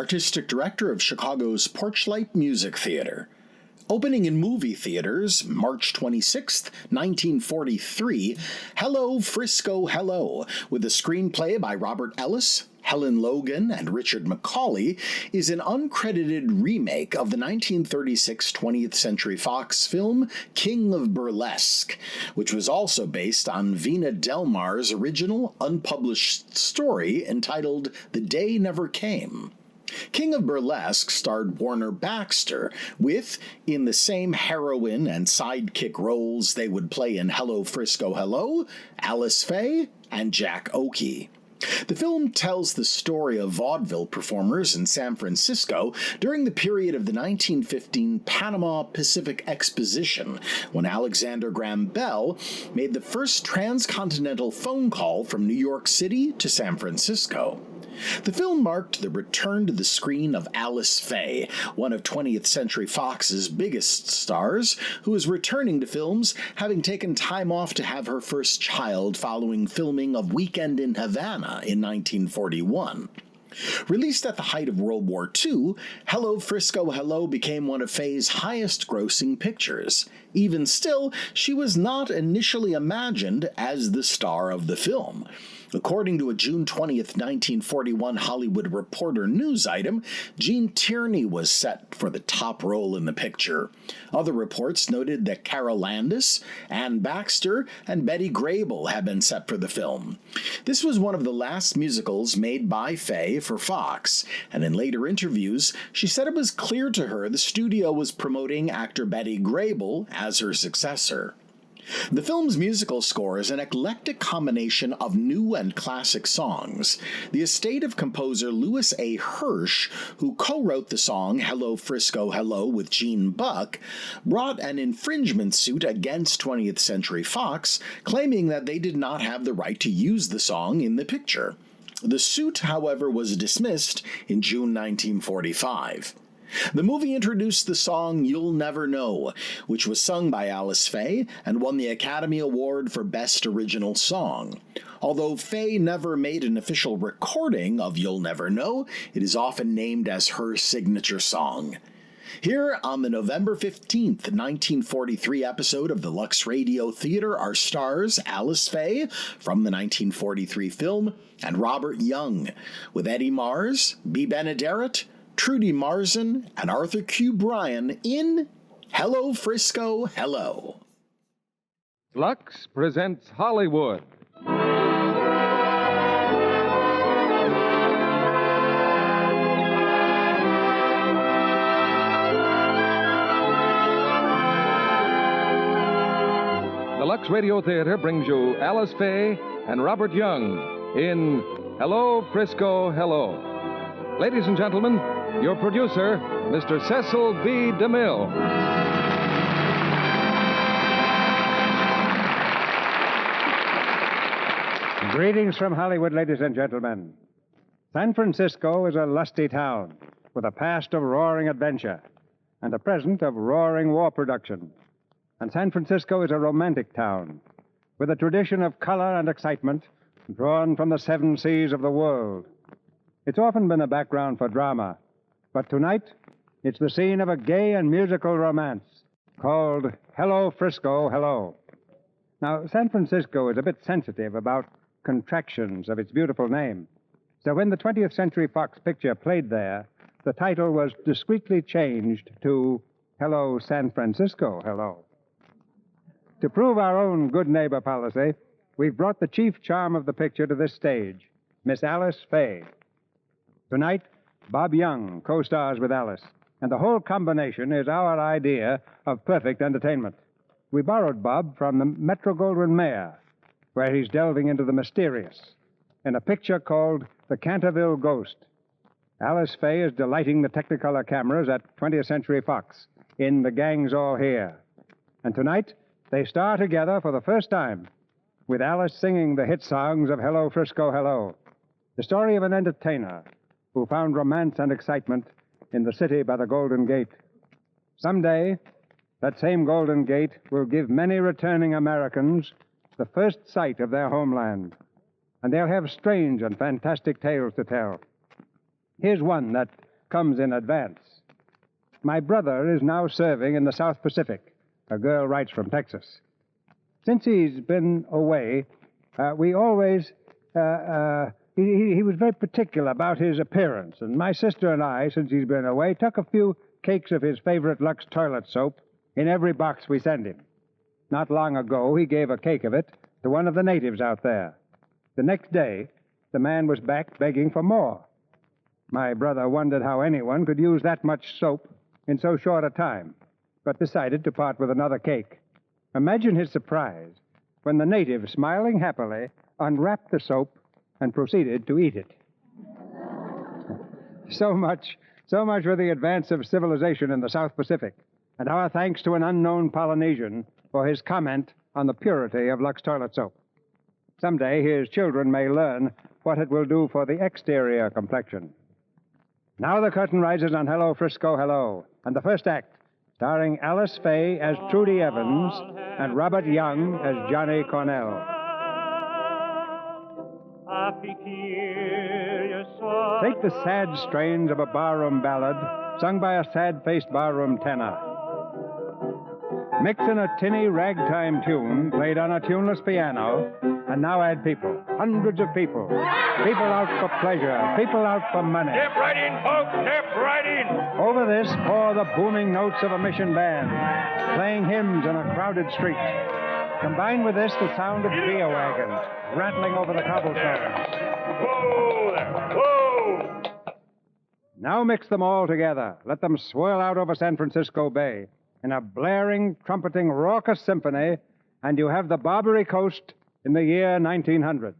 artistic director of Chicago's Porchlight Music Theater. Opening in movie theaters, March 26, 1943, Hello, Frisco, Hello, with a screenplay by Robert Ellis, Helen Logan, and Richard McCauley, is an uncredited remake of the 1936 20th Century Fox film King of Burlesque, which was also based on Vina Delmar's original unpublished story entitled The Day Never Came. King of Burlesque starred Warner Baxter with, in the same heroine and sidekick roles they would play in Hello, Frisco, Hello, Alice Faye and Jack Oakey. The film tells the story of vaudeville performers in San Francisco during the period of the 1915 Panama Pacific Exposition, when Alexander Graham Bell made the first transcontinental phone call from New York City to San Francisco. The film marked the return to the screen of Alice Faye, one of 20th Century Fox's biggest stars, who is returning to films, having taken time off to have her first child following filming of Weekend in Havana in 1941. Released at the height of World War II, Hello, Frisco, Hello became one of Faye's highest-grossing pictures. Even still, she was not initially imagined as the star of the film. According to a June 20th, 1941 Hollywood Reporter news item, Gene Tierney was set for the top role in the picture. Other reports noted that Carol Landis, Ann Baxter, and Betty Grable had been set for the film. This was one of the last musicals made by Faye for Fox, and in later interviews, she said it was clear to her the studio was promoting actor Betty Grable as her successor. The film's musical score is an eclectic combination of new and classic songs. The estate of composer Louis A. Hirsch, who co-wrote the song Hello, Frisco, Hello with Gene Buck, brought an infringement suit against 20th Century Fox, claiming that they did not have the right to use the song in the picture. The suit, however, was dismissed in June 1945. The movie introduced the song You'll Never Know, which was sung by Alice Faye and won the Academy Award for Best Original Song. Although Faye never made an official recording of You'll Never Know, it is often named as her signature song. Here on the November 15th, 1943 episode of the Lux Radio Theater are stars Alice Faye from the 1943 film and Robert Young, with Eddie Mars, Bea Benaderet, Trudy Marzin, and Arthur Q. Bryan in Hello, Frisco, Hello. Lux presents Hollywood. The Lux Radio Theater brings you Alice Faye and Robert Young in Hello, Frisco, Hello. Ladies and gentlemen, your producer, Mr. Cecil B. DeMille. Greetings from Hollywood, ladies and gentlemen. San Francisco is a lusty town with a past of roaring adventure and a present of roaring war production. And San Francisco is a romantic town with a tradition of color and excitement drawn from the seven seas of the world. It's often been a background for drama, but tonight it's the scene of a gay and musical romance called Hello, Frisco, Hello. Now, San Francisco is a bit sensitive about contractions of its beautiful name, so when the 20th Century Fox picture played there, the title was discreetly changed to Hello, San Francisco, Hello. To prove our own good neighbor policy, we've brought the chief charm of the picture to this stage, Miss Alice Faye. Tonight, Bob Young co-stars with Alice, and the whole combination is our idea of perfect entertainment. We borrowed Bob from the Metro-Goldwyn-Mayer, where he's delving into the mysterious, in a picture called The Canterville Ghost. Alice Faye is delighting the Technicolor cameras at 20th Century Fox in The Gang's All Here. And tonight, they star together for the first time, with Alice singing the hit songs of Hello, Frisco, Hello, the story of an entertainer who found romance and excitement in the city by the Golden Gate. Someday, that same Golden Gate will give many returning Americans the first sight of their homeland, and they'll have strange and fantastic tales to tell. Here's one that comes in advance. My brother is now serving in the South Pacific. A girl writes from Texas. Since he's been away, we always... He was very particular about his appearance, and my sister and I, since he's been away, took a few cakes of his favorite Lux toilet soap in every box we send him. Not long ago, he gave a cake of it to one of the natives out there. The next day, the man was back begging for more. My brother wondered how anyone could use that much soap in so short a time, but decided to part with another cake. Imagine his surprise when the native, smiling happily, unwrapped the soap and proceeded to eat it. So much for the advance of civilization in the South Pacific, and our thanks to an unknown Polynesian for his comment on the purity of Lux toilet soap. Someday his children may learn what it will do for the exterior complexion. Now the curtain rises on Hello, Frisco, Hello, and the first act, starring Alice Faye as Trudy Evans and Robert Young as Johnny Cornell. Take the sad strains of a barroom ballad sung by a sad-faced barroom tenor. Mix in a tinny ragtime tune played on a tuneless piano, and now add people, hundreds of people. People out for pleasure, people out for money. Step right in, folks, step right in. Over this pour the booming notes of a mission band, playing hymns in a crowded street. Combine with this the sound of beer wagons rattling over the cobblestones. Whoa there, whoa! Now mix them all together. Let them swirl out over San Francisco Bay in a blaring, trumpeting, raucous symphony, and you have the Barbary Coast in the year 1900.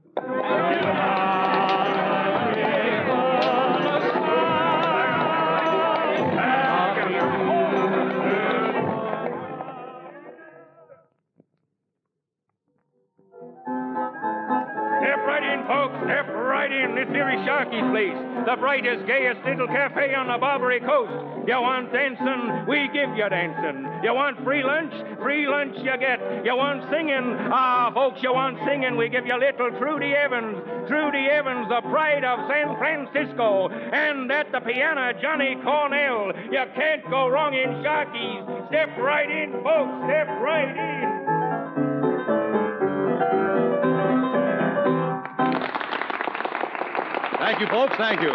This here is Sharky's place, the brightest, gayest little cafe on the Barbary Coast. You want dancing, we give you dancing. You want free lunch you get. You want singing, folks, you want singing, we give you little Trudy Evans. Trudy Evans, the pride of San Francisco. And at the piano, Johnny Cornell. You can't go wrong in Sharky's. Step right in, folks, step right in. Thank you, folks, thank you.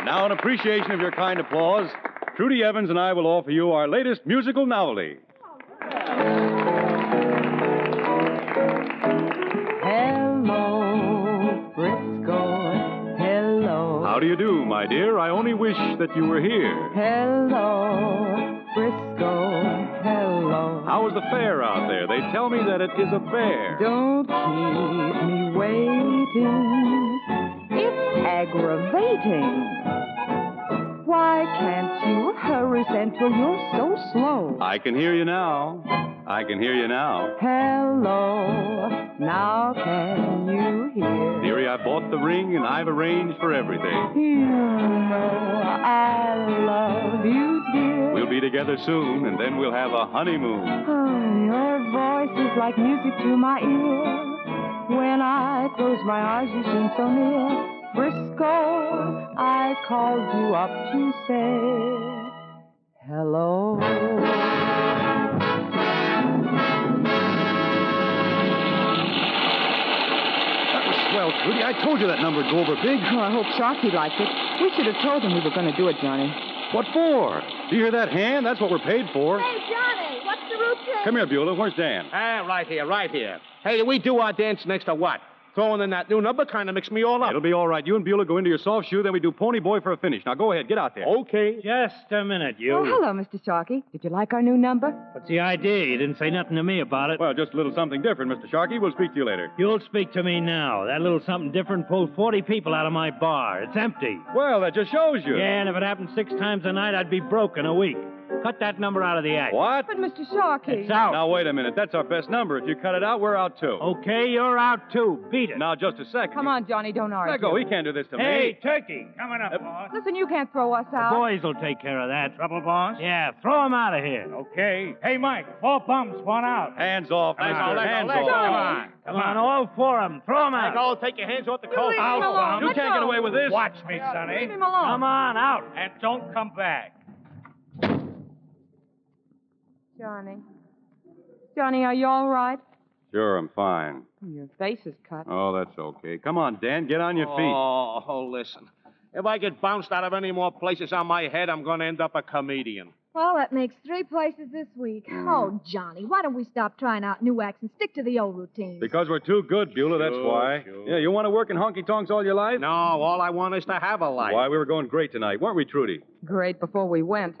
Now, in appreciation of your kind applause, Trudy Evans and I will offer you our latest musical novelty. Hello, Frisco, hello. How do you do, my dear? I only wish that you were here. Hello, Frisco, hello. How is the fair out there? They tell me that it is a bear. Don't keep me waiting. It's aggravating. Why can't you hurry, Central? You're so slow. I can hear you now. I can hear you now. Hello, now can you hear? Dearie, I bought the ring and I've arranged for everything. You know I love you, dear. We'll be together soon, and then we'll have a honeymoon. Oh, your voice is like music to my ear. When I close my eyes, you seem so near. Frisco, I called you up to say hello. That was swell, Trudy. I told you that number would go over big. Oh, I hope Sharky liked it. We should have told him we were going to do it, Johnny. What for? Do you hear that hand? That's what we're paid for. Hey, Johnny, what's the routine? Come here, Beulah. Where's Dan? Right here. Hey, we do our dance next to what? Throwing in that new number kind of mixed me all up. It'll be all right. You and Beulah go into your soft shoe, then we do Pony Boy for a finish. Now, go ahead. Get out there. Okay. Just a minute, you. Oh, hello, Mr. Sharky. Did you like our new number? What's the idea? You didn't say nothing to me about it. Well, just a little something different, Mr. Sharkey. We'll speak to you later. You'll speak to me now. That little something different pulled 40 people out of my bar. It's empty. Well, that just shows you. Yeah, and if it happened 6 times a night, I'd be broke in a week. Cut that number out of the act. What? But, Mr. Sharkey. It's out. Now, wait a minute. That's our best number. If you cut it out, we're out, too. Okay, you're out, too. Beat it. Now, just a second. Come on, Johnny, don't argue. Let go. He can't do this to Hey, me. Turkey, coming up, boss. Listen, you can't throw us The out. boys will take care of that. Trouble, boss? Yeah, throw him out of here. Okay. Hey, Mike, 4 bums, 1 out. Hands off, Let go, mister. let go, Hands let go. off. Come on. Come on, all four of them. Throw him Let out. go. Take your hands off the coat. Leave him alone. You Let can't go. get away with this. Watch me, Sonny. Leave him alone. Come on, out. And don't come back. Johnny. Johnny, are you all right? Sure, I'm fine. Your face is cut. Oh, that's okay. Come on, Dan. Get on your feet. Oh, listen. If I get bounced out of any more places on my head, I'm going to end up a comedian. Well, that makes 3 places this week. Oh, Johnny, why don't we stop trying out new acts and stick to the old routines? Because we're too good, Beulah, that's Sure, why. sure. Yeah, you want to work in honky-tonks all your life? No, all I want is to have a life. Why, we were going great tonight, weren't we, Trudy? Great before we went.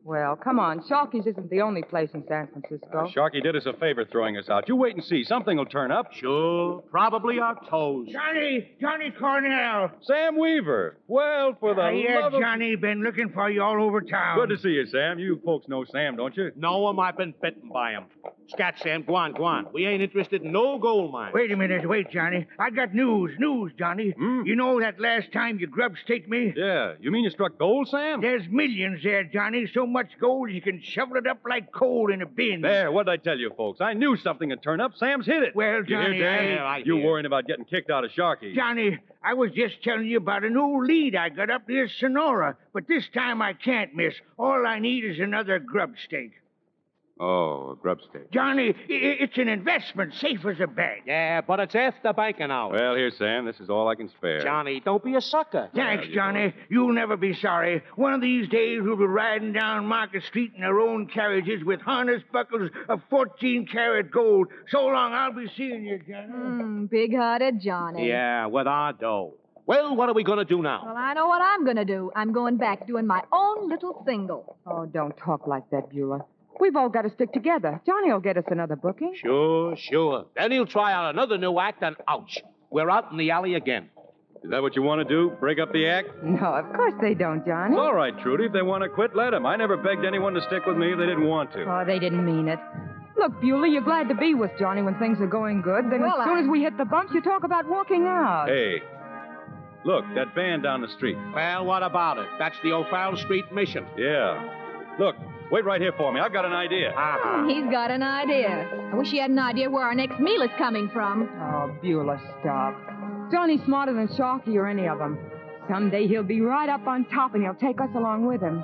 Well, come on. Sharky's isn't the only place in San Francisco. Sharky did us a favor throwing us out. You wait and see. Something will turn up. Sure, probably our toes. Johnny Cornell. Sam Weaver. Well, for the love of... Johnny. Been looking for you all over town. Good to see you, Sam. You folks know Sam, don't you? Know him, I've been bitten by him. Scat, Sam, go on, go on. We ain't interested in no gold mine. Wait a minute, Johnny. I got news, Johnny. You know that last time you grub staked me? Yeah. You mean you struck gold, Sam? There's millions there, Johnny. So much gold you can shovel it up like coal in a bin. There, what did I tell you, folks? I knew something would turn up. Sam's hit it. Well, You Johnny, hear, Dan? I You hear. worrying about getting kicked out of Sharky. Johnny, I was just telling you about an old lead I got up near Sonora. But this time I can't miss. All I need is another grub stake. Oh, a grub stake. Johnny, it's an investment, safe as a bag. Yeah, but it's after banking hours. Well, here, Sam. This is all I can spare. Johnny, don't be a sucker. Thanks, Johnny. You'll never be sorry. One of these days we'll be riding down Market Street in our own carriages with harness buckles of 14-karat gold. So long, I'll be seeing you, Johnny. Big-hearted Johnny. Yeah, with our dough. Well, what are we going to do now? Well, I know what I'm going to do. I'm going back doing my own little single. Oh, don't talk like that, Beulah. We've all got to stick together. Johnny will get us another booking. Sure. Then he'll try out another new act, and ouch, we're out in the alley again. Is that what you want to do? Break up the act? No, of course they don't, Johnny. It's all right, Trudy. If they want to quit, let them. I never begged anyone to stick with me if they didn't want to. Oh, they didn't mean it. Look, Beulah, you're glad to be with Johnny when things are going good. Then Well, as soon as we hit the bumps, you talk about walking out. Hey, look, that van down the street. Well, what about it? That's the O'Farrell Street mission. Yeah. Look, wait right here for me. I've got an idea. He's got an idea. I wish he had an idea where our next meal is coming from. Oh, Beulah, stop. Johnny's smarter than Sharky or any of them. Someday he'll be right up on top and he'll take us along with him.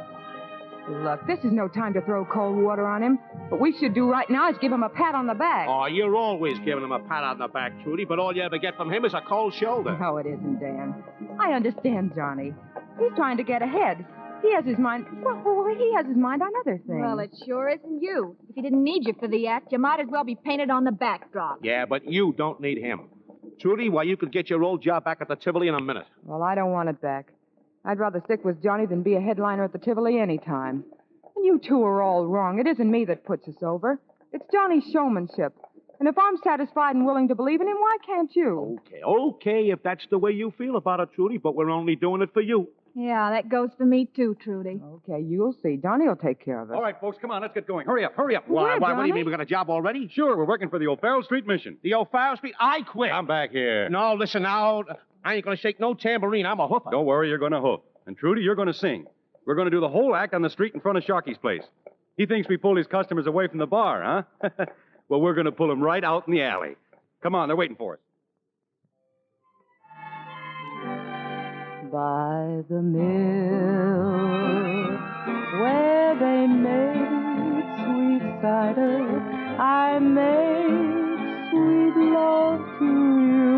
Look, this is no time to throw cold water on him. What we should do right now is give him a pat on the back. Oh, you're always giving him a pat on the back, Trudy, but all you ever get from him is a cold shoulder. No, it isn't, Dan. I understand Johnny. He's trying to get ahead. He has his mind... Well, he has his mind on other things. Well, it sure isn't you. If he didn't need you for the act, you might as well be painted on the backdrop. Yeah, but you don't need him. Trudy, why, you could get your old job back at the Tivoli in a minute. Well, I don't want it back. I'd rather stick with Johnny than be a headliner at the Tivoli any time. And you two are all wrong. It isn't me that puts us over. It's Johnny's showmanship. And if I'm satisfied and willing to believe in him, why can't you? Okay, if that's the way you feel about it, Trudy, but we're only doing it for you. Yeah, that goes for me too, Trudy. Okay, you'll see. Johnny will take care of us. All right, folks, come on. Let's get going. Hurry up. Why, what do Johnny? you mean, we got a job already? Sure, we're working for the O'Farrell Street Mission. The O'Farrell Street? I quit. Come back here. No, listen now. I ain't going to shake no tambourine. I'm a hoofer. Don't worry, you're going to hoof. And Trudy, you're going to sing. We're going to do the whole act on the street in front of Sharky's place. He thinks we pull his customers away from the bar, huh? Well, we're going to pull them right out in the alley. Come on, they're waiting for us. By the mill where they make sweet cider, I make sweet love to you.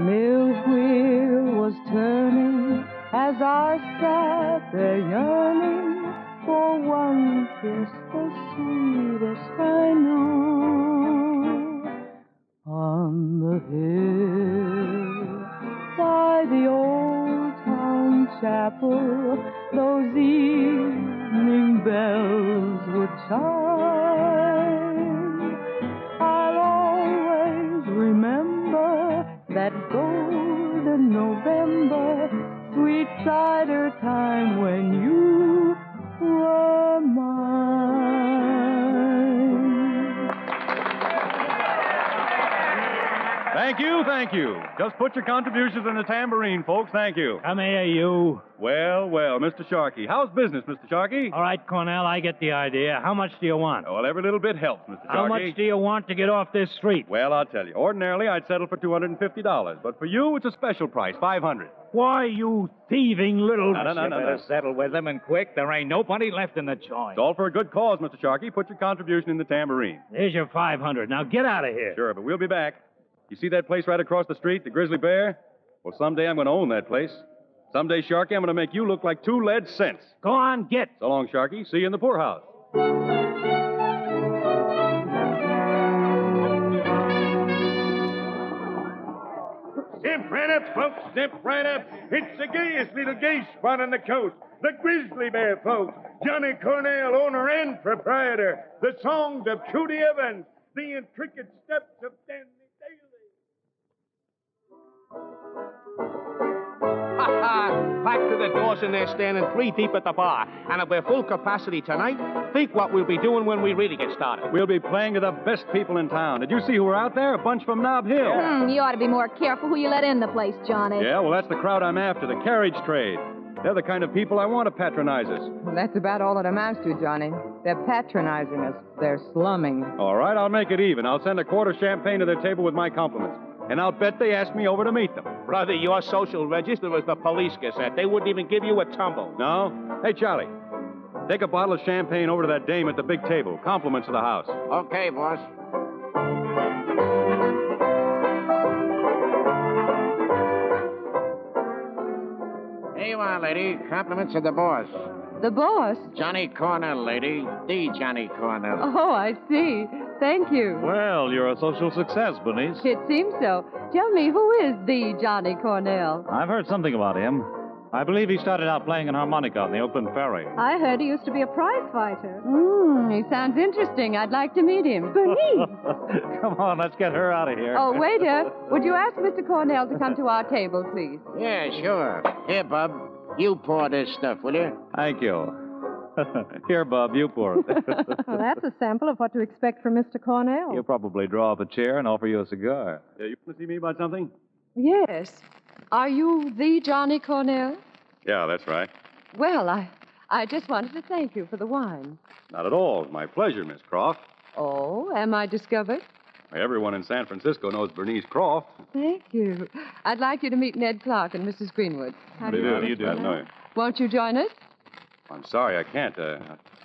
Mill wheel was turning as I sat there yearning for one kiss, the sweetest I knew. On the hill by the old town chapel, those evening bells would chime. I'll always remember that golden November, sweet sweet cider time when you were mine. Thank you, thank you. Just put your contributions in the tambourine, folks. Thank you. Come here, you. Well, Mr. Sharkey. How's business, Mr. Sharkey? All right, Cornell, I get the idea. How much do you want? Well, every little bit helps, Mr. Sharkey. How much do you want to get off this street? Well, I'll tell you. Ordinarily, I'd settle for $250, but for you, it's a special price, $500. Why, you thieving little... No. Better settle with them and quick. There ain't nobody left in the joint. It's all for a good cause, Mr. Sharkey. Put your contribution in the tambourine. There's your 500. Now get out of here. Sure, but we'll be back. You see that place right across the street, the Grizzly Bear? Well, someday I'm going to own that place. Someday, Sharky, I'm going to make you look like 2 lead cents. Go on, get. So long, Sharky. See you in the poorhouse. Step right up, folks. Step right up. It's the gayest little gay spot on the coast. The Grizzly Bear, folks. Johnny Cornell, owner and proprietor. The songs of Trudy Evans. The intricate steps of Danny Daly. Back to the doors and they're standing 3 deep at the bar. And if we're full capacity tonight, think what we'll be doing when we really get started. We'll be playing to the best people in town. Did you see who were out there? A bunch from Nob Hill. You ought to be more careful who you let in the place, Johnny. Yeah, well, that's the crowd I'm after, the carriage trade. They're the kind of people I want to patronize us. Well, that's about all it amounts to, Johnny. They're patronizing us. They're slumming. All right, I'll make it even. I'll send a quart of champagne to their table with my compliments. And I'll bet they ask me over to meet them. Brother, your social register is the police gazette. They wouldn't even give you a tumble. No? Hey, Charlie, take a bottle of champagne over to that dame at the big table. Compliments of the house. Okay, boss. Here you are, lady. Compliments of the boss. The boss? Johnny Cornell, lady. The Johnny Cornell. Oh, I see. Thank you. Well, you're a social success, Bernice. It seems so. Tell me, who is the Johnny Cornell? I've heard something about him. I believe he started out playing an harmonica on the Oakland Ferry. I heard he used to be a prize fighter. He sounds interesting. I'd like to meet him. Bernice! Come on, let's get her out of here. Oh, waiter, would you ask Mr. Cornell to come to our table, please? Yeah, sure. Here, Bub. You pour this stuff, will you? Thank you. Here, Bub, you pour it. Well, that's a sample of what to expect from Mr. Cornell. He'll probably draw up a chair and offer you a cigar. You want to see me about something? Yes. Are you the Johnny Cornell? Yeah, that's right. Well, I just wanted to thank you for the wine. Not at all. It's my pleasure, Miss Croft. Oh, am I discovered? Everyone in San Francisco knows Bernice Croft. Thank you. I'd like you to meet Ned Clark and Mrs. Greenwood. How do you do? I know you. Won't you join us? I'm sorry, I can't. I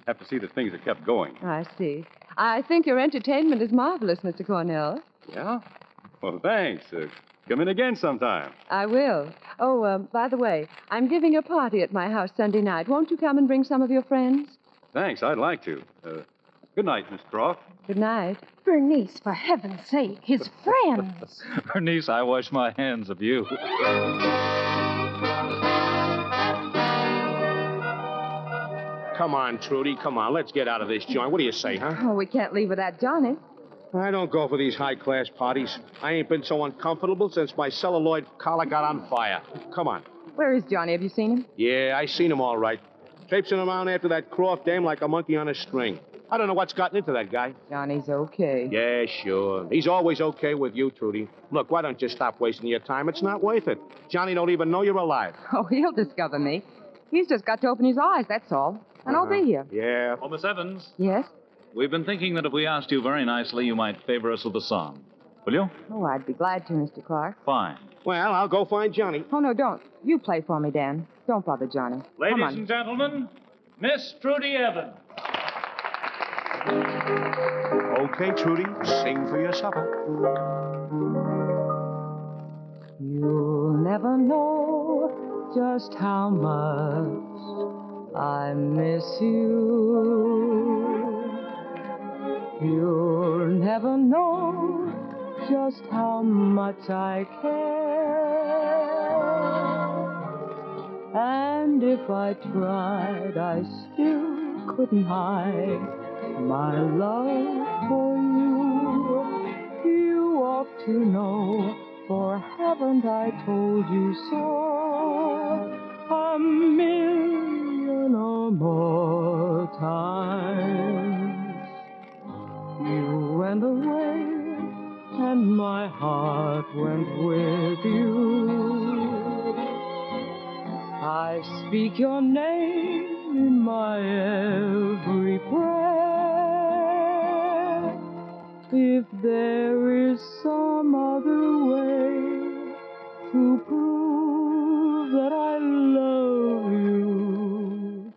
have to see that things are kept going. I see. I think your entertainment is marvelous, Mr. Cornell. Yeah? Well, thanks. Come in again sometime. I will. Oh, by the way, I'm giving a party at my house Sunday night. Won't you come and bring some of your friends? Thanks, I'd like to. Good night, Miss Croft. Good night. Bernice, for heaven's sake, his friends. Bernice, I wash my hands of you. Come on, Trudy. Come on. Let's get out of this joint. What do you say, huh? Oh, we can't leave without Johnny. I don't go for these high-class parties. I ain't been so uncomfortable since my celluloid collar got on fire. Come on. Where is Johnny? Have you seen him? Yeah, I seen him all right. Traipsing around after that Croft dame like a monkey on a string. I don't know what's gotten into that guy. Johnny's okay. Yeah, sure. He's always okay with you, Trudy. Look, why don't you stop wasting your time? It's not worth it. Johnny don't even know you're alive. Oh, he'll discover me. He's just got to open his eyes, that's all. And I'll be here. Yeah. Oh, Miss Evans. Yes? We've been thinking that if we asked you very nicely, you might favor us with a song. Will you? Oh, I'd be glad to, Mr. Clark. Fine. Well, I'll go find Johnny. Oh, no, don't. You play for me, Dan. Don't bother Johnny. Come on. Ladies and gentlemen, Miss Trudy Evans. Okay, Trudy, sing for your supper. You'll never know just how much I miss you. You'll never know just how much I care. And if I tried, I still couldn't hide my love for you. You ought to know, for haven't I told you so? a million or more times. You went away, and my heart went with you. I speak your name in my every prayer. If there is some other way to prove that I love you,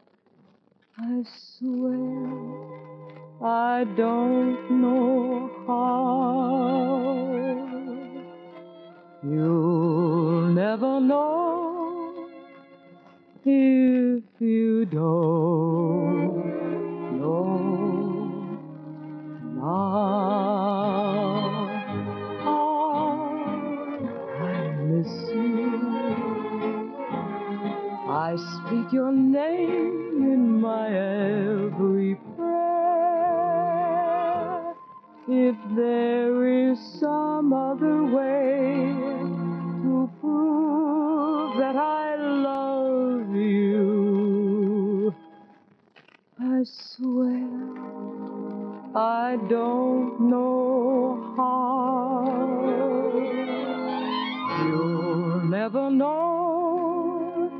I swear I don't know how. You'll never know if you don't know now. I miss you. I speak your name in my every prayer. If there is some other way to prove that I love you, I swear I don't know how. You'll never know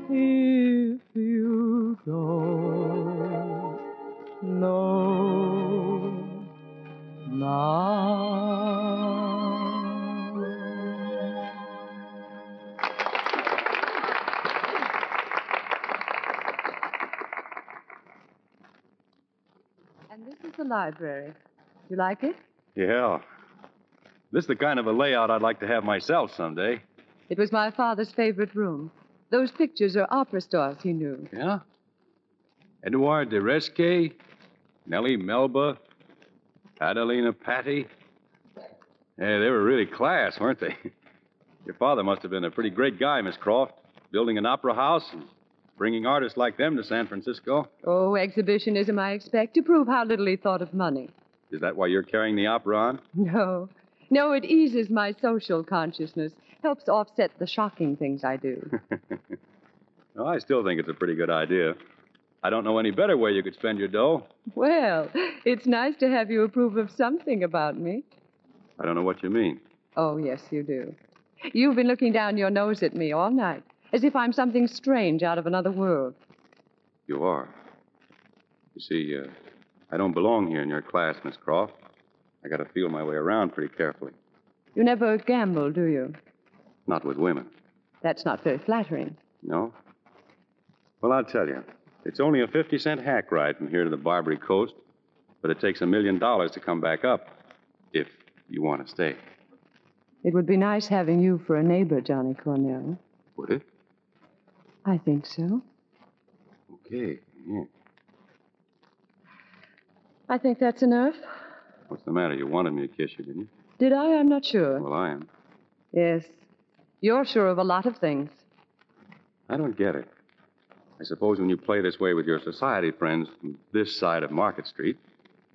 if you don't know now. And this is the library. You like it? Yeah. This is the kind of a layout I'd like to have myself someday. It was my father's favorite room. Those pictures are opera stars he knew. Yeah? Edouard de Resque, Nellie Melba, Adelina Patti. Yeah, they were really class, weren't they? Your father must have been a pretty great guy, Miss Croft, building an opera house and bringing artists like them to San Francisco. Oh, exhibitionism, I expect, to prove how little he thought of money. Is that why you're carrying the opera on? No. No, it eases my social consciousness, helps offset the shocking things I do. Well, I still think it's a pretty good idea. I don't know any better way you could spend your dough. Well, it's nice to have you approve of something about me. I don't know what you mean. Oh, yes, you do. You've been looking down your nose at me all night, as if I'm something strange out of another world. You are. You see, I don't belong here in your class, Miss Croft. I got to feel my way around pretty carefully. You never gamble, do you? Not with women. That's not very flattering. No? Well, I'll tell you. It's only a 50-cent hack ride from here to the Barbary Coast, but it takes $1 million to come back up, if you want to stay. It would be nice having you for a neighbor, Johnny Cornell. Would it? I think so. Okay, yeah. I think that's enough. What's the matter? You wanted me to kiss you, didn't you? Did I? I'm not sure. Well, I am. Yes. You're sure of a lot of things. I don't get it. I suppose when you play this way with your society friends from this side of Market Street,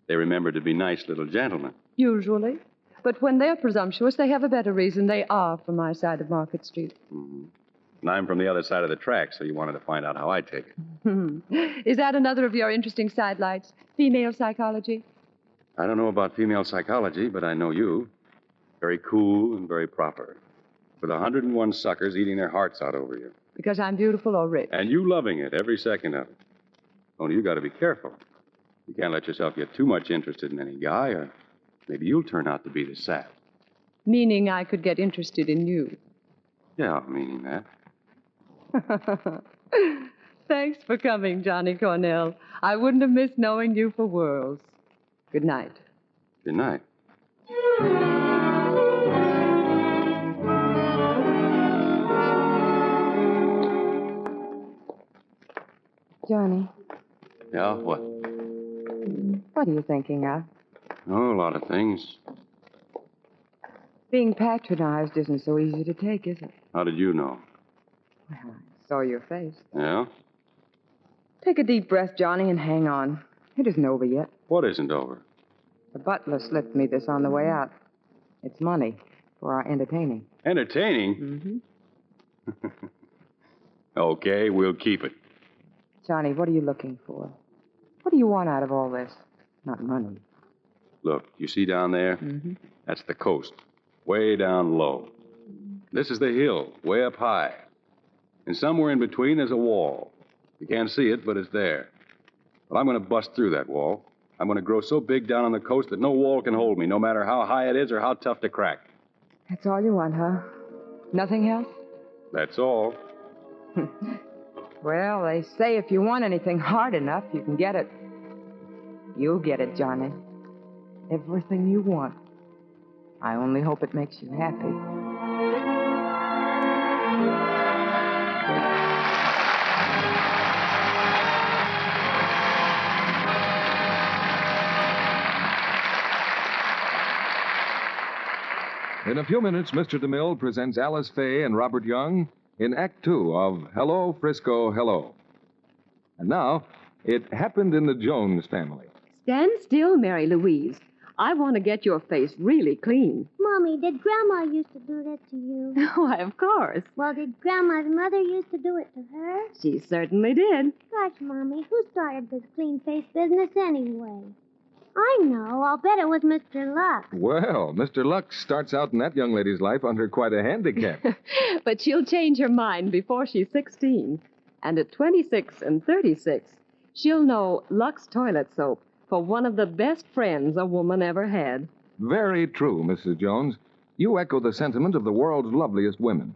they remember to be nice little gentlemen. Usually. But when they're presumptuous, they have a better reason. They are from my side of Market Street. Mm-hmm. And I'm from the other side of the track, so you wanted to find out how I take it. Is that another of your interesting sidelights? Female psychology? I don't know about female psychology, but I know you. Very cool and very proper. With 101 suckers eating their hearts out over you. Because I'm beautiful or rich. And you loving it, every second of it. Only you got to be careful. You can't let yourself get too much interested in any guy, or maybe you'll turn out to be the sap. Meaning I could get interested in you. Yeah, meaning that. Thanks for coming, Johnny Cornell. I wouldn't have missed knowing you for worlds. Good night. Good night. Johnny. Yeah, what? What are you thinking of? Oh, a lot of things. Being patronized isn't so easy to take, is it? How did you know? Well, I saw your face. Yeah? Take a deep breath, Johnny, and hang on. It isn't over yet. What isn't over? The butler slipped me this on the way out. It's money for our entertaining. Entertaining? Mm-hmm. Okay, we'll keep it. Johnny, what are you looking for? What do you want out of all this? Not money. Look, you see down there? Mm-hmm. That's the coast, way down low. This is the hill, way up high. And somewhere in between there's a wall. You can't see it, but it's there. Well, I'm going to bust through that wall. I'm going to grow so big down on the coast that no wall can hold me, no matter how high it is or how tough to crack. That's all you want, huh? Nothing else? That's all. Well, they say if you want anything hard enough, you can get it. You'll get it, Johnny. Everything you want. I only hope it makes you happy. In a few minutes, Mr. DeMille presents Alice Faye and Robert Young in Act Two of Hello, Frisco, Hello. And now, it happened in the Jones family. Stand still, Mary Louise. I want to get your face really clean. Mommy, did Grandma used to do that to you? Why, of course. Well, did Grandma's mother used to do it to her? She certainly did. Gosh, Mommy, who started this clean face business anyway? I know. I'll bet it was Mr. Lux. Well, Mr. Lux starts out in that young lady's life under quite a handicap. But she'll change her mind before she's 16. And at 26 and 36, she'll know Lux toilet soap for one of the best friends a woman ever had. Very true, Mrs. Jones. You echo the sentiment of the world's loveliest women.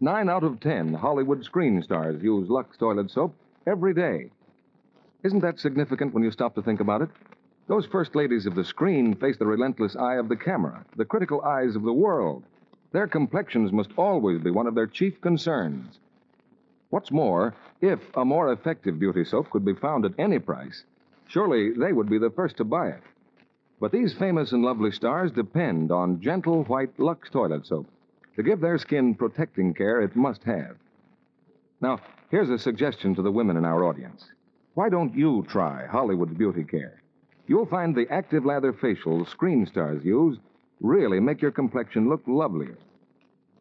9 out of 10 Hollywood screen stars use Lux toilet soap every day. Isn't that significant when you stop to think about it? Those first ladies of the screen face the relentless eye of the camera, the critical eyes of the world. Their complexions must always be one of their chief concerns. What's more, if a more effective beauty soap could be found at any price, surely they would be the first to buy it. But these famous and lovely stars depend on gentle white Lux toilet soap to give their skin protecting care it must have. Now, here's a suggestion to the women in our audience. Why don't you try Hollywood Beauty Care? You'll find the active lather facials screen stars use really make your complexion look lovelier.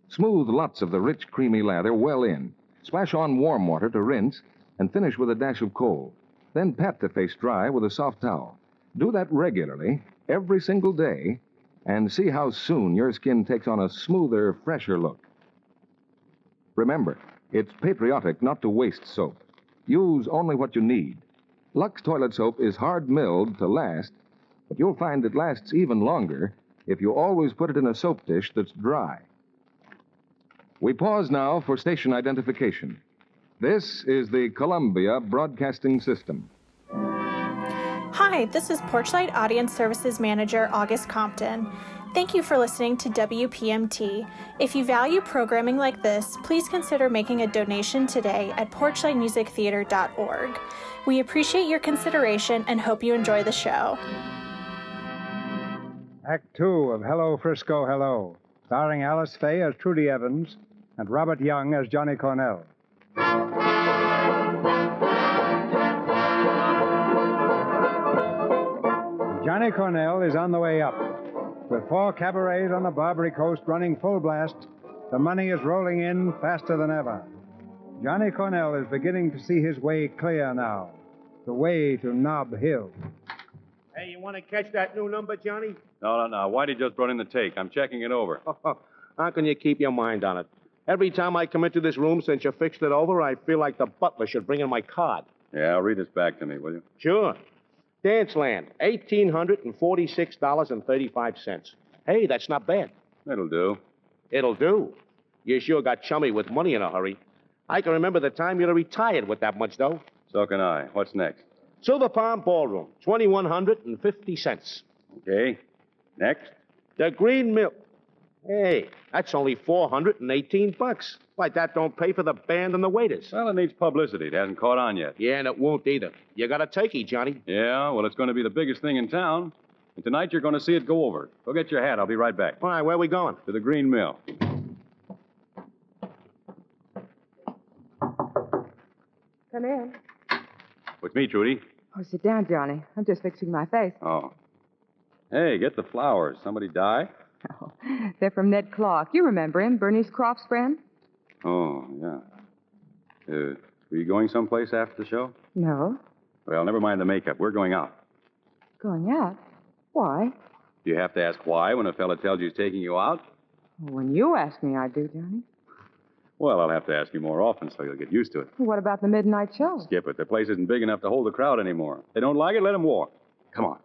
Smooth lots of the rich, creamy lather well in. Splash on warm water to rinse and finish with a dash of cold. Then pat the face dry with a soft towel. Do that regularly, every single day, and see how soon your skin takes on a smoother, fresher look. Remember, it's patriotic not to waste soap. Use only what you need. Lux toilet soap is hard-milled to last, but you'll find it lasts even longer if you always put it in a soap dish that's dry. We pause now for station identification. This is the Columbia Broadcasting System. Hi, this is Porchlight Audience Services Manager August Compton. Thank you for listening to WPMT. If you value programming like this, please consider making a donation today at porchlightmusictheater.org. We appreciate your consideration and hope you enjoy the show. Act Two of Hello, Frisco, Hello, starring Alice Faye as Trudy Evans and Robert Young as Johnny Cornell. Johnny Cornell is on the way up. With 4 cabarets on the Barbary Coast running full blast, the money is rolling in faster than ever. Johnny Cornell is beginning to see his way clear now, the way to Nob Hill. Hey, you want to catch that new number, Johnny? No. Whitey just brought in the take. I'm checking it over. How can you keep your mind on it? Every time I come into this room since you fixed it over, I feel like the butler should bring in my card. Yeah, read this back to me, will you? Sure. Danceland, $1,846.35. Hey, that's not bad. It'll do. It'll do. You sure got chummy with money in a hurry. I can remember the time you'd retired with that much dough. So can I. What's next? Silver Palm Ballroom, $2,150. Okay. Next? The Green Mill. Hey, that's only $418. Like that don't pay for the band and the waiters. Well, it needs publicity. It hasn't caught on yet. Yeah, and it won't either. You got a turkey, Johnny. Yeah, well, it's going to be the biggest thing in town. And tonight you're going to see it go over. Go get your hat. I'll be right back. All right, where are we going? To the Green Mill. Come in. With me, Trudy. Oh, sit down, Johnny. I'm just fixing my face. Oh. Hey, get the flowers. Somebody die? Oh, they're from Ned Clark. You remember him, Bernice Croft's friend? Oh, yeah. Were you going someplace after the show? No. Well, never mind the makeup. We're going out. Going out? Why? Do you have to ask why when a fella tells you he's taking you out? Well, when you ask me, I do, Johnny. Well, I'll have to ask you more often so you'll get used to it. What about the midnight show? Skip it. The place isn't big enough to hold the crowd anymore. If they don't like it, let them walk. Come on.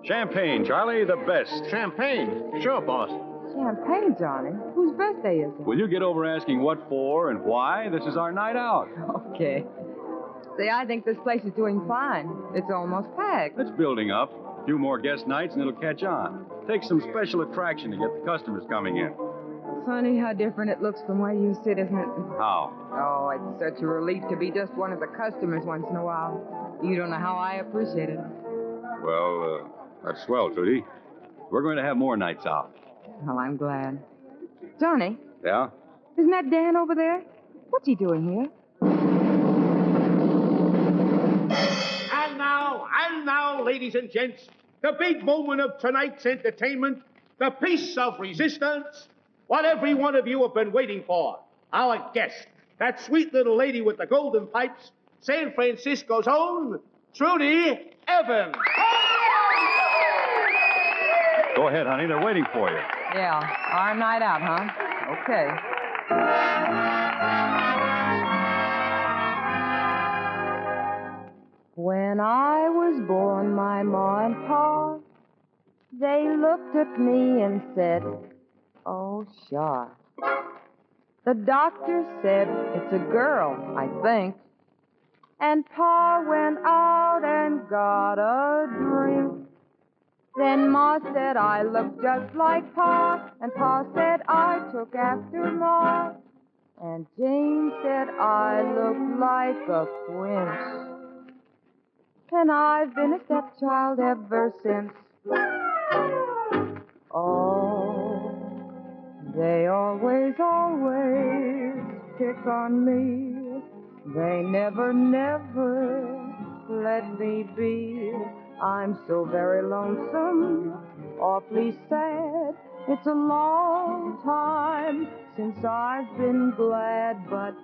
Champagne, Charlie, the best. Champagne? Sure, boss. Champagne, Johnny? Whose birthday is it? Will you get over asking what for and why? This is our night out. Okay. See, I think this place is doing fine. It's almost packed. It's building up. A few more guest nights and it'll catch on. Takes some special attraction to get the customers coming in. Funny how different it looks from where you sit, isn't it? How? Oh, it's such a relief to be just one of the customers once in a while. You don't know how I appreciate it. Well, that's swell, Trudy. We're going to have more nights out. Well, I'm glad. Johnny? Yeah? Isn't that Dan over there? What's he doing here? And now, ladies and gents, the big moment of tonight's entertainment, the piece of resistance, what every one of you have been waiting for. Our guest, that sweet little lady with the golden pipes, San Francisco's own, Trudy Evans. Go ahead, honey. They're waiting for you. Yeah, our night out, huh? Okay. When I was born, my ma and pa, they looked at me and said, oh, sure. The doctor said, it's a girl, I think. And pa went out and got a drink. Then Ma said I looked just like Pa, and Pa said I took after Ma. And Jane said I looked like a quince. And I've been a stepchild ever since. Oh, they always pick on me. They never let me be. I'm so very lonesome, awfully sad. It's a long time since I've been glad, but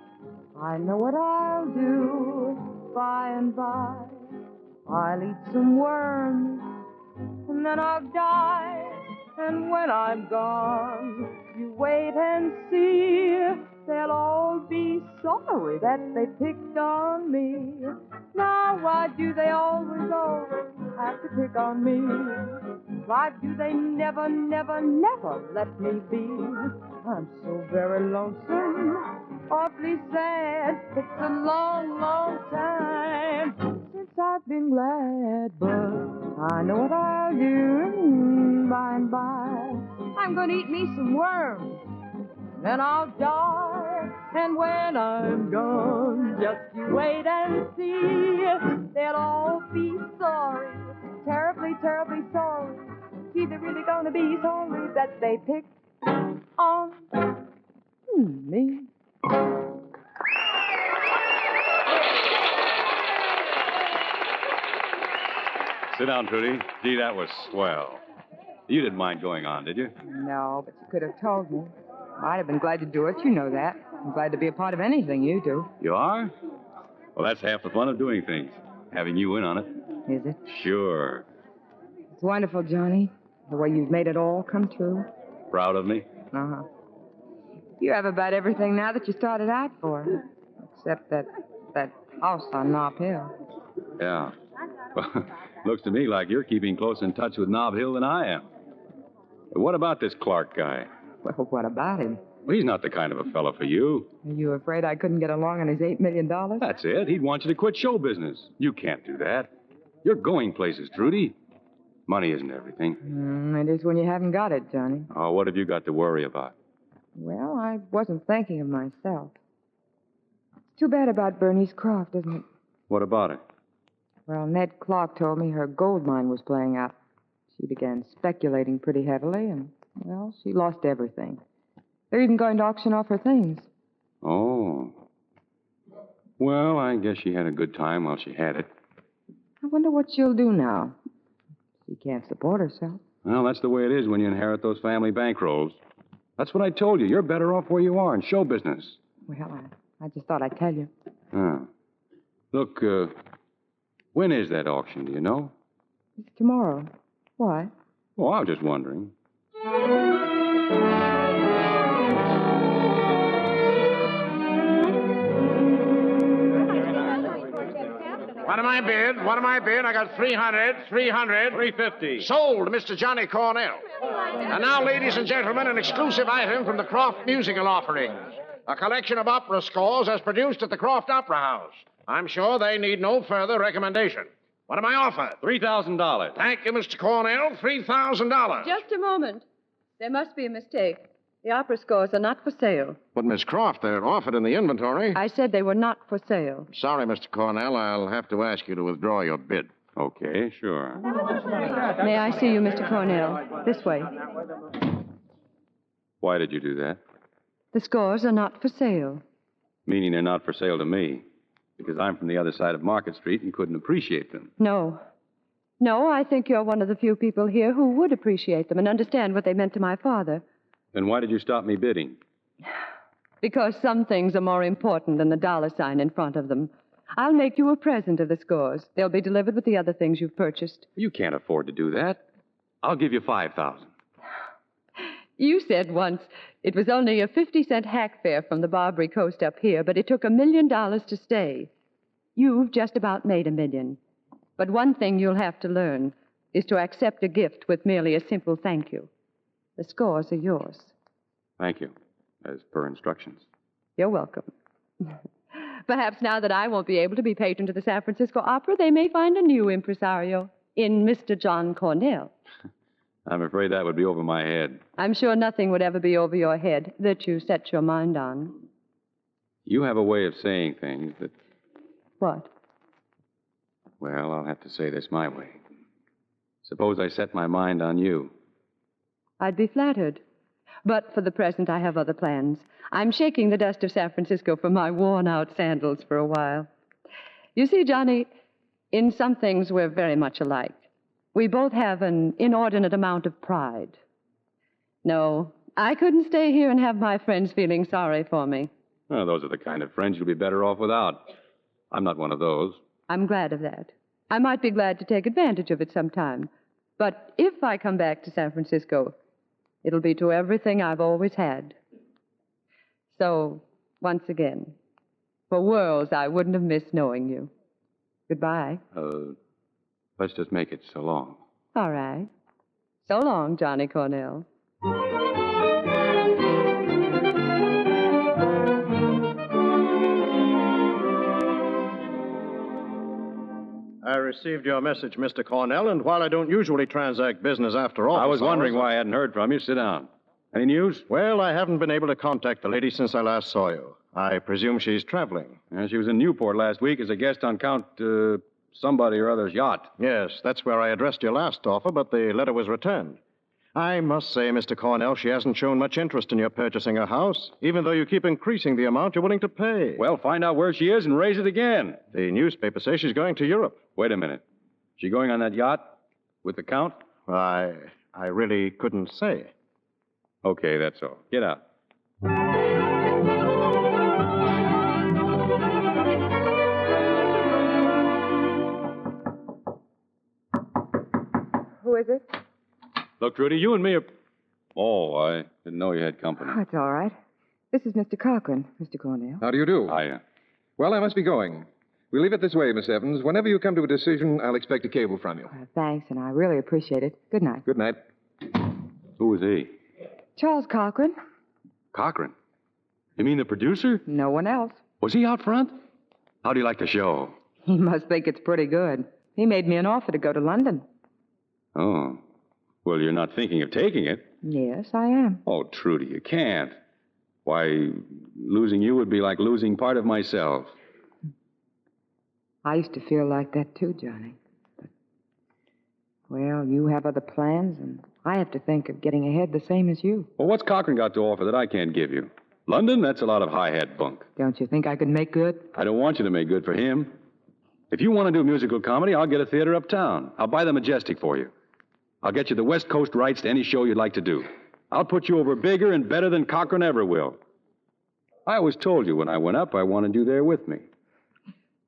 I know what I'll do by and by. I'll eat some worms, and then I'll die. And when I'm gone, you wait and see. They'll all be sorry that they picked on me. Now, why do they always have to pick on me? Why do they never let me be? I'm so very lonesome, awfully sad. It's a long, long time since I've been glad, but I know what I'll do by and by. I'm gonna eat me some worms, then I'll die. And when I'm gone, just you wait and see. They'll all be sorry, terribly, terribly sorry. Gee, they're really gonna be sorry that they picked on me. Sit down, Trudy. Gee, that was swell. You didn't mind going on, did you? No, but you could have told me. I'd have been glad to do it. You know that. I'm glad to be a part of anything you do. You are? Well, that's half the fun of doing things. Having you in on it. Is it? Sure. It's wonderful, Johnny. The way you've made it all come true. Proud of me? Uh-huh. You have about everything now that you started out for. Except that house on Nob Hill. Yeah. Well, looks to me like you're keeping closer in touch with Nob Hill than I am. What about this Clark guy? Well, what about him? Well, he's not the kind of a fellow for you. Are you afraid I couldn't get along on his $8 million? That's it. He'd want you to quit show business. You can't do that. You're going places, Trudy. Money isn't everything. It is when you haven't got it, Johnny. Oh, what have you got to worry about? Well, I wasn't thinking of myself. It's too bad about Bernice Croft, isn't it? What about it? Well, Ned Clark told me her gold mine was playing out. She began speculating pretty heavily, and, well, she lost everything. They're even going to auction off her things. Oh. Well, I guess she had a good time while she had it. I wonder what she'll do now. She can't support herself. Well, that's the way it is when you inherit those family bankrolls. That's what I told you. You're better off where you are in show business. Well, I just thought I'd tell you. Oh. Look, when is that auction, do you know? It's tomorrow. Why? Oh, I was just wondering. What am I bid? What am I bid? I got 300, 300. 350. Sold, Mr. Johnny Cornell. And now, ladies and gentlemen, an exclusive item from the Croft Musical Offerings. A collection of opera scores as produced at the Croft Opera House. I'm sure they need no further recommendation. What am I offered? $3,000. Thank you, Mr. Cornell. $3,000. Just a moment. There must be a mistake. The opera scores are not for sale. But, Miss Croft, they're offered in the inventory. I said they were not for sale. Sorry, Mr. Cornell. I'll have to ask you to withdraw your bid. Okay, sure. May I see you, Mr. Cornell? This way. Why did you do that? The scores are not for sale. Meaning they're not for sale to me. Because I'm from the other side of Market Street and couldn't appreciate them. No. No, I think you're one of the few people here who would appreciate them and understand what they meant to my father. Then why did you stop me bidding? Because some things are more important than the dollar sign in front of them. I'll make you a present of the scores. They'll be delivered with the other things you've purchased. You can't afford to do that. I'll give you $5,000. You said once it was only a 50-cent hack fare from the Barbary Coast up here, but it took $1 million to stay. You've just about made $1 million. But one thing you'll have to learn is to accept a gift with merely a simple thank you. The scores are yours. Thank you, as per instructions. You're welcome. Perhaps now that I won't be able to be patron to the San Francisco Opera, they may find a new impresario in Mr. John Cornell. I'm afraid that would be over my head. I'm sure nothing would ever be over your head that you set your mind on. You have a way of saying things that... What? Well, I'll have to say this my way. Suppose I set my mind on you. I'd be flattered. But for the present, I have other plans. I'm shaking the dust of San Francisco from my worn-out sandals for a while. You see, Johnny, in some things we're very much alike. We both have an inordinate amount of pride. No, I couldn't stay here and have my friends feeling sorry for me. Well, those are the kind of friends you'll be better off without. I'm not one of those. I'm glad of that. I might be glad to take advantage of it sometime. But if I come back to San Francisco, it'll be to everything I've always had. So, once again, for worlds I wouldn't have missed knowing you. Goodbye. Let's just make it so long. All right. So long, Johnny Cornell. I received your message, Mr. Cornell, and while I don't usually transact business after all... I was wondering why I hadn't heard from you. Sit down. Any news? Well, I haven't been able to contact the lady since I last saw you. I presume she's traveling. She was in Newport last week as a guest on Count somebody or other's yacht. Yes, that's where I addressed your last offer, but the letter was returned. I must say, Mr. Cornell, she hasn't shown much interest in your purchasing a house, even though you keep increasing the amount you're willing to pay. Well, find out where she is and raise it again. The newspaper says she's going to Europe. Wait a minute. She going on that yacht with the Count? I really couldn't say. Okay, that's all. Get out. Who is it? Look, Trudy, you and me are... Oh, I didn't know you had company. Oh, it's all right. This is Mr. Cochran, Mr. Cornell. How do you do? Hiya. Well, I must be going. We'll leave it this way, Miss Evans. Whenever you come to a decision, I'll expect a cable from you. Thanks, and I really appreciate it. Good night. Good night. Who is he? Charles Cochran. Cochran. You mean the producer? No one else. Was he out front? How do you like the show? He must think it's pretty good. He made me an offer to go to London. Oh. Well, you're not thinking of taking it. Yes, I am. Oh, Trudy, you can't. Why, losing you would be like losing part of myself. I used to feel like that too, Johnny. But, well, you have other plans, and I have to think of getting ahead the same as you. Well, what's Cochran got to offer that I can't give you? London? That's a lot of high-hat bunk. Don't you think I could make good? I don't want you to make good for him. If you want to do musical comedy, I'll get a theater uptown. I'll buy the Majestic for you. I'll get you the West Coast rights to any show you'd like to do. I'll put you over bigger and better than Cochran ever will. I always told you when I went up I wanted you there with me.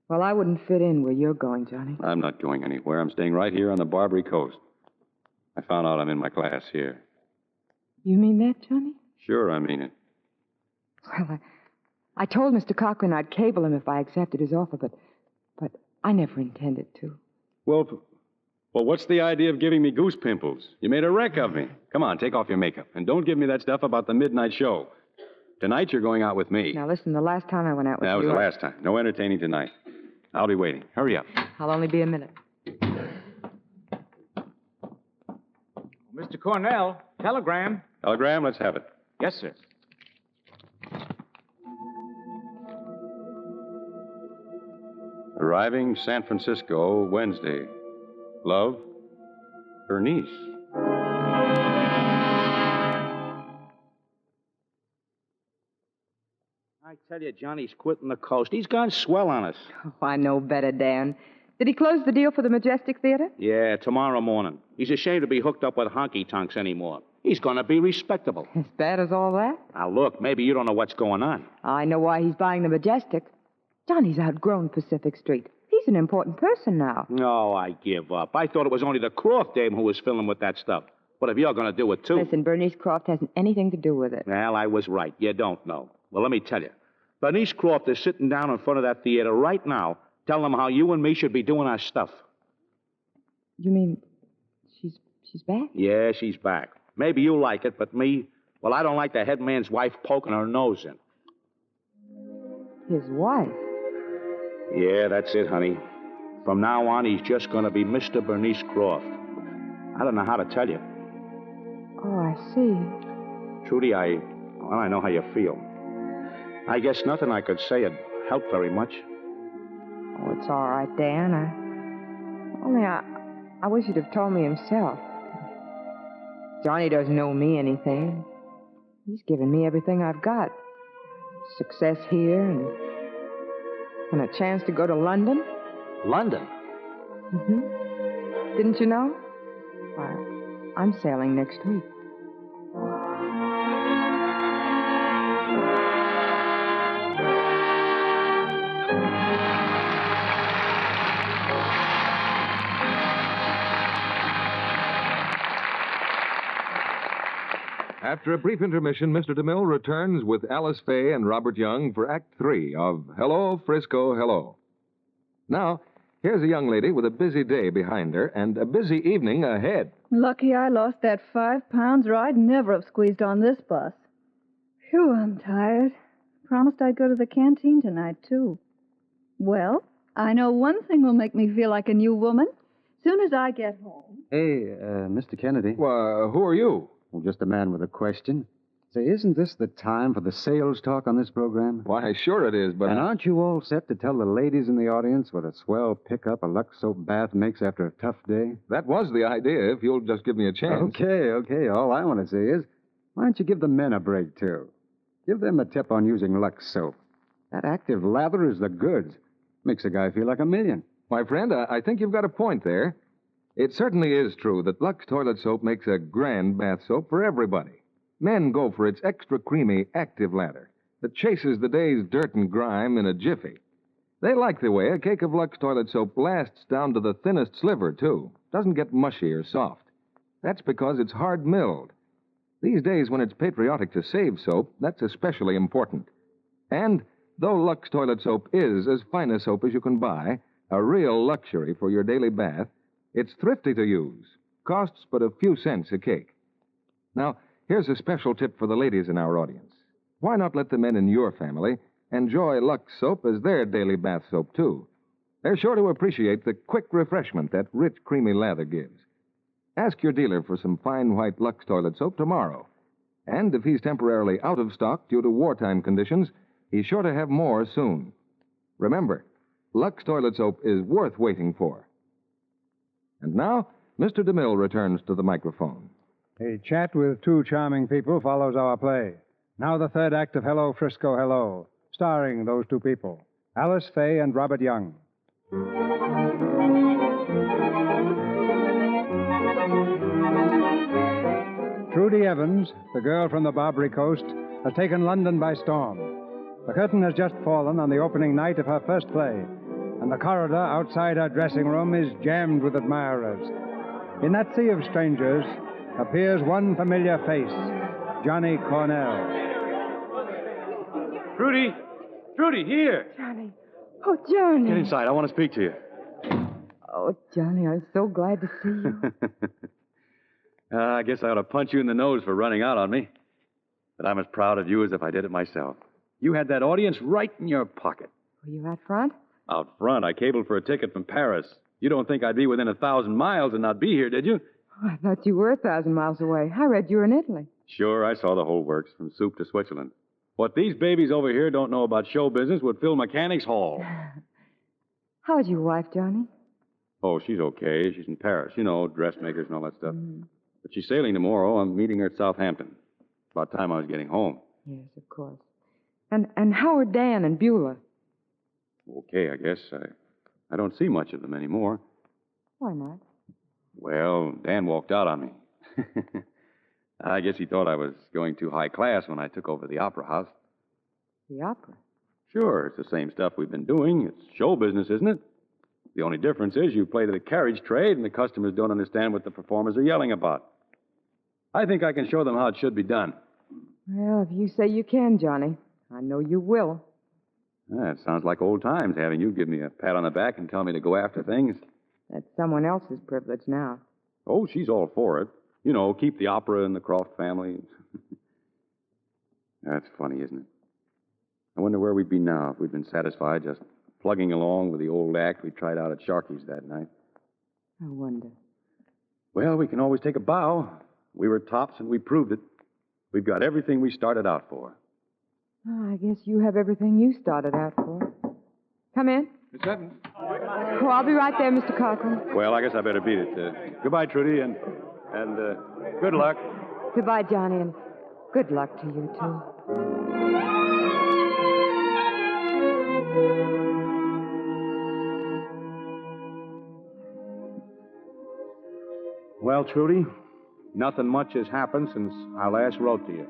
Well, I wouldn't fit in where you're going, Johnny. I'm not going anywhere. I'm staying right here on the Barbary Coast. I found out I'm in my class here. You mean that, Johnny? Sure, I mean it. Well, I told Mr. Cochran I'd cable him if I accepted his offer, but I never intended to. Well, what's the idea of giving me goose pimples? You made a wreck of me. Come on, take off your makeup. And don't give me that stuff about the midnight show. Tonight you're going out with me. Now, listen, the last time I went out with you... That was the last time. No entertaining tonight. I'll be waiting. Hurry up. I'll only be a minute. Mr. Cornell, telegram. Telegram, let's have it. Yes, sir. Arriving San Francisco Wednesday. Love, Bernice. I tell you, Johnny's quitting the coast. He's gone swell on us. Oh, I know better, Dan. Did he close the deal for the Majestic Theater? Yeah, tomorrow morning. He's ashamed to be hooked up with honky-tonks anymore. He's going to be respectable. As bad as all that? Now, look, maybe you don't know what's going on. I know why he's buying the Majestic. Johnny's outgrown Pacific Street. He's an important person now. No, I give up. I thought it was only the Croft dame who was filling with that stuff. But if you're going to do it, too... Listen, Bernice Croft hasn't anything to do with it. Well, I was right. You don't know. Well, let me tell you. Bernice Croft is sitting down in front of that theater right now telling them how you and me should be doing our stuff. You mean she's back? Yeah, she's back. Maybe you like it, but me, well, I don't like the head man's wife poking her nose in. His wife? Yeah, that's it, honey. From now on, he's just going to be Mr. Bernice Croft. I don't know how to tell you. Oh, I see. Trudy, I know how you feel. I guess nothing I could say would help very much. Oh, it's all right, Dan. I wish you'd have told me himself. Johnny doesn't owe me anything. He's given me everything I've got. Success here and a chance to go to London. London? Mm-hmm. Didn't you know? Why, I'm sailing next week. After a brief intermission, Mr. DeMille returns with Alice Faye and Robert Young for Act 3 of Hello, Frisco, Hello. Now, here's a young lady with a busy day behind her and a busy evening ahead. Lucky I lost that 5 pounds, or I'd never have squeezed on this bus. Phew, I'm tired. Promised I'd go to the canteen tonight, too. Well, I know one thing will make me feel like a new woman. Soon as I get home. Hey, Mr. Kennedy. Well, who are you? Well, just a man with a question. Say, isn't this the time for the sales talk on this program? Why, sure it is, but... And aren't you all set to tell the ladies in the audience what a swell pickup a Lux soap bath makes after a tough day? That was the idea, if you'll just give me a chance. Okay. All I want to say is, why don't you give the men a break, too? Give them a tip on using Lux soap. That active lather is the goods. Makes a guy feel like a million. My friend, I think you've got a point there. It certainly is true that Lux toilet soap makes a grand bath soap for everybody. Men go for its extra creamy, active lather that chases the day's dirt and grime in a jiffy. They like the way a cake of Lux toilet soap lasts down to the thinnest sliver, too. Doesn't get mushy or soft. That's because it's hard-milled. These days, when it's patriotic to save soap, that's especially important. And though Lux toilet soap is as fine a soap as you can buy, a real luxury for your daily bath, it's thrifty to use, costs but a few cents a cake. Now, here's a special tip for the ladies in our audience. Why not let the men in your family enjoy Lux soap as their daily bath soap, too? They're sure to appreciate the quick refreshment that rich, creamy lather gives. Ask your dealer for some fine white Lux toilet soap tomorrow. And if he's temporarily out of stock due to wartime conditions, he's sure to have more soon. Remember, Lux toilet soap is worth waiting for. And now, Mr. DeMille returns to the microphone. A chat with two charming people follows our play. Now the third act of Hello, Frisco, Hello, starring those two people, Alice Faye and Robert Young. Trudy Evans, the girl from the Barbary Coast, has taken London by storm. The curtain has just fallen on the opening night of her first play, and the corridor outside her dressing room is jammed with admirers. In that sea of strangers appears one familiar face, Johnny Cornell. Trudy! Trudy, here! Johnny. Oh, Johnny. Get inside. I want to speak to you. Oh, Johnny, I'm so glad to see you. I guess I ought to punch you in the nose for running out on me. But I'm as proud of you as if I did it myself. You had that audience right in your pocket. Were you out front? Out front, I cabled for a ticket from Paris. You don't think I'd be within 1,000 miles and not be here, did you? Oh, I thought you were 1,000 miles away. I read you were in Italy. Sure, I saw the whole works, from soup to Switzerland. What these babies over here don't know about show business would fill Mechanics Hall. How's your wife, Johnny? Oh, she's okay. She's in Paris. You know, dressmakers and all that stuff. But she's sailing tomorrow. I'm meeting her at Southampton. About time I was getting home. Yes, of course. And how are Dan and Beulah? Okay, I guess. I don't see much of them anymore. Why not? Well, Dan walked out on me. I guess he thought I was going too high class when I took over the opera house. The opera? Sure, it's the same stuff we've been doing. It's show business, isn't it? The only difference is you play to the carriage trade and the customers don't understand what the performers are yelling about. I think I can show them how it should be done. Well, if you say you can, Johnny, I know you will. It sounds like old times having you give me a pat on the back and tell me to go after things. That's someone else's privilege now. Oh, she's all for it. You know, keep the opera in the Croft family. That's funny, isn't it? I wonder where we'd be now if we'd been satisfied just plugging along with the old act we tried out at Sharkey's that night. I wonder. Well, we can always take a bow. We were tops and we proved it. We've got everything we started out for. Oh, I guess you have everything you started out for. Come in. Miss Evans. Oh, I'll be right there, Mr. Cochran. Well, I guess I better beat it. Goodbye, Trudy, and good luck. Goodbye, Johnny, and good luck to you, too. Well, Trudy, nothing much has happened since I last wrote to you.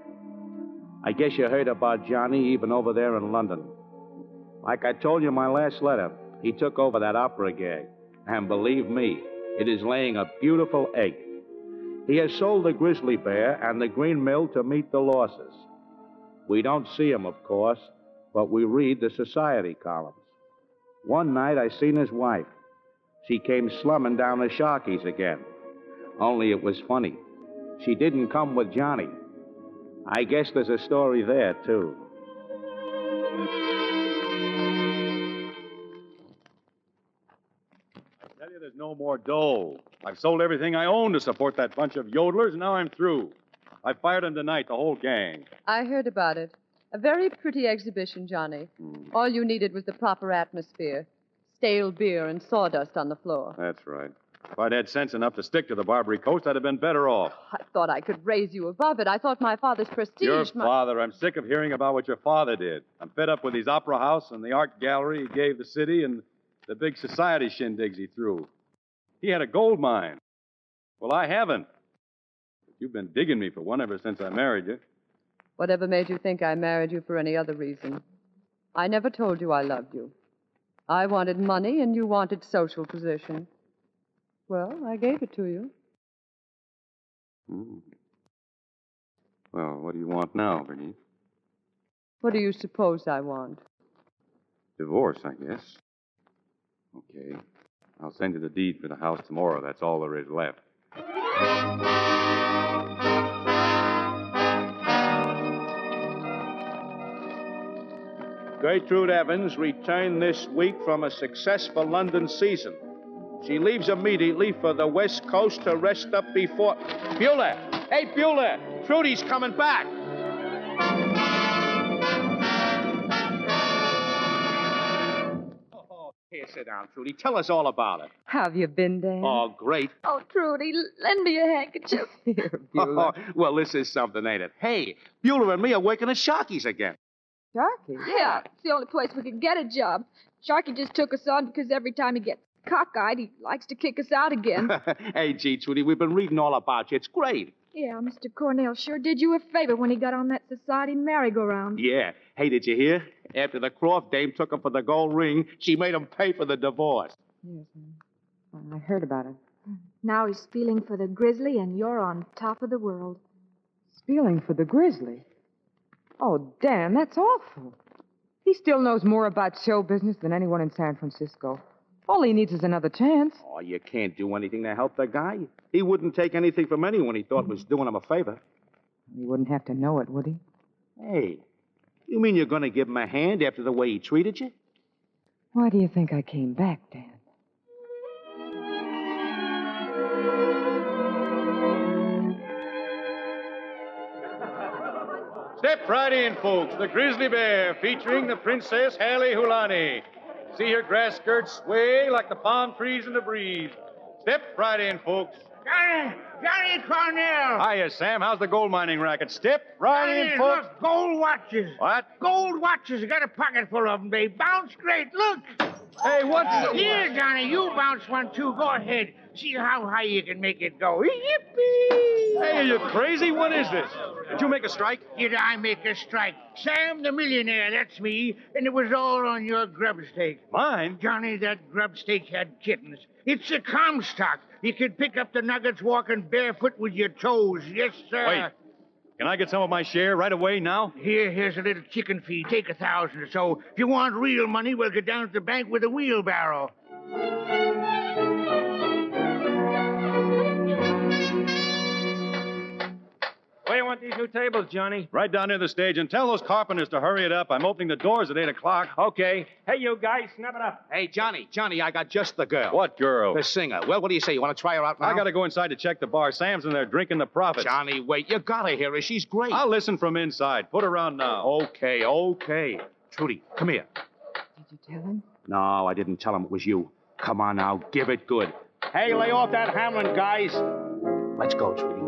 I guess you heard about Johnny even over there in London. Like I told you in my last letter, he took over that opera gig. And believe me, it is laying a beautiful egg. He has sold the Grizzly Bear and the Green Mill to meet the losses. We don't see him, of course, but we read the society columns. One night I seen his wife. She came slumming down the Sharkey's again. Only it was funny. She didn't come with Johnny. I guess there's a story there, too. I tell you, there's no more dough. I've sold everything I own to support that bunch of yodelers, and now I'm through. I fired them tonight, the whole gang. I heard about it. A very pretty exhibition, Johnny. All you needed was the proper atmosphere. Stale beer and sawdust on the floor. That's right. If I'd had sense enough to stick to the Barbary Coast, I'd have been better off. I thought I could raise you above it. I thought my father's prestige... Your father. I'm sick of hearing about what your father did. I'm fed up with his opera house and the art gallery he gave the city and the big society shindigs he threw. He had a gold mine. Well, I haven't. You've been digging me for one ever since I married you. Whatever made you think I married you for any other reason? I never told you I loved you. I wanted money and you wanted social position. Well, I gave it to you. Well, what do you want now, Bernice? What do you suppose I want? Divorce, I guess. Okay. I'll send you the deed for the house tomorrow. That's all there is left. Gertrude Evans returned this week from a successful London season. She leaves immediately for the West Coast to rest up before... Beulah! Hey, Beulah! Trudy's coming back! Oh, here, sit down, Trudy. Tell us all about it. How have you been, Dan? Oh, great. Oh, Trudy, lend me a handkerchief. Here, Beulah. Well, this is something, ain't it? Hey, Beulah and me are working at Sharkey's again. Sharkey? Yeah, it's the only place we can get a job. Sharky just took us on because every time he gets cockeyed, he likes to kick us out again. Hey, gee, Trudy, we've been reading all about you. It's great. Yeah, Mr. Cornell sure did you a favor when he got on that society merry-go-round. Yeah. Hey, did you hear? After the Croft dame took him for the gold ring, she made him pay for the divorce. Yes, I heard about it. Now he's feeling for the grizzly, and you're on top of the world. Feeling for the grizzly? Oh, Dan, that's awful. He still knows more about show business than anyone in San Francisco. All he needs is another chance. Oh, you can't do anything to help the guy. He wouldn't take anything from anyone he thought was doing him a favor. He wouldn't have to know it, would he? Hey, you mean you're going to give him a hand after the way he treated you? Why do you think I came back, Dan? Step right in, folks. The Grizzly Bear featuring the Princess Hallie Hulani. See her grass skirts sway like the palm trees in the breeze. Step right in, folks. Johnny Cornell. Hiya, Sam. How's the gold mining racket? Step right in, Johnny, folks. look, gold watches. What? Gold watches. I got a pocket full of them. They bounce great. Look. Hey, what's... Here, Johnny, you bounce one, too. Go ahead. See how high you can make it go. Yippee! Hey, are you crazy? What is this? Did you make a strike? Did I make a strike? Sam the millionaire, that's me. And it was all on your grub stake. Mine? Johnny, that grub stake had kittens. It's a Comstock. You could pick up the nuggets walking barefoot with your toes. Yes, sir. Wait. Can I get some of my share right away now? Here's a little chicken feed. Take 1,000 or so. If you want real money, we'll go down to the bank with a wheelbarrow. Where do you want these new tables, Johnny? Right down near the stage, and tell those carpenters to hurry it up. I'm opening the doors at 8 o'clock. Okay. Hey, you guys, snap it up. Hey, Johnny, I got just the girl. What girl? The singer. Well, what do you say? You want to try her out now? I got to go inside to check the bar. Sam's in there drinking the profits. Johnny, wait. You got to hear her. She's great. I'll listen from inside. Put her on now. Okay. Trudy, come here. Did you tell him? No, I didn't tell him it was you. Come on now. Give it good. Hey, lay off that hammering, guys. Let's go, Trudy.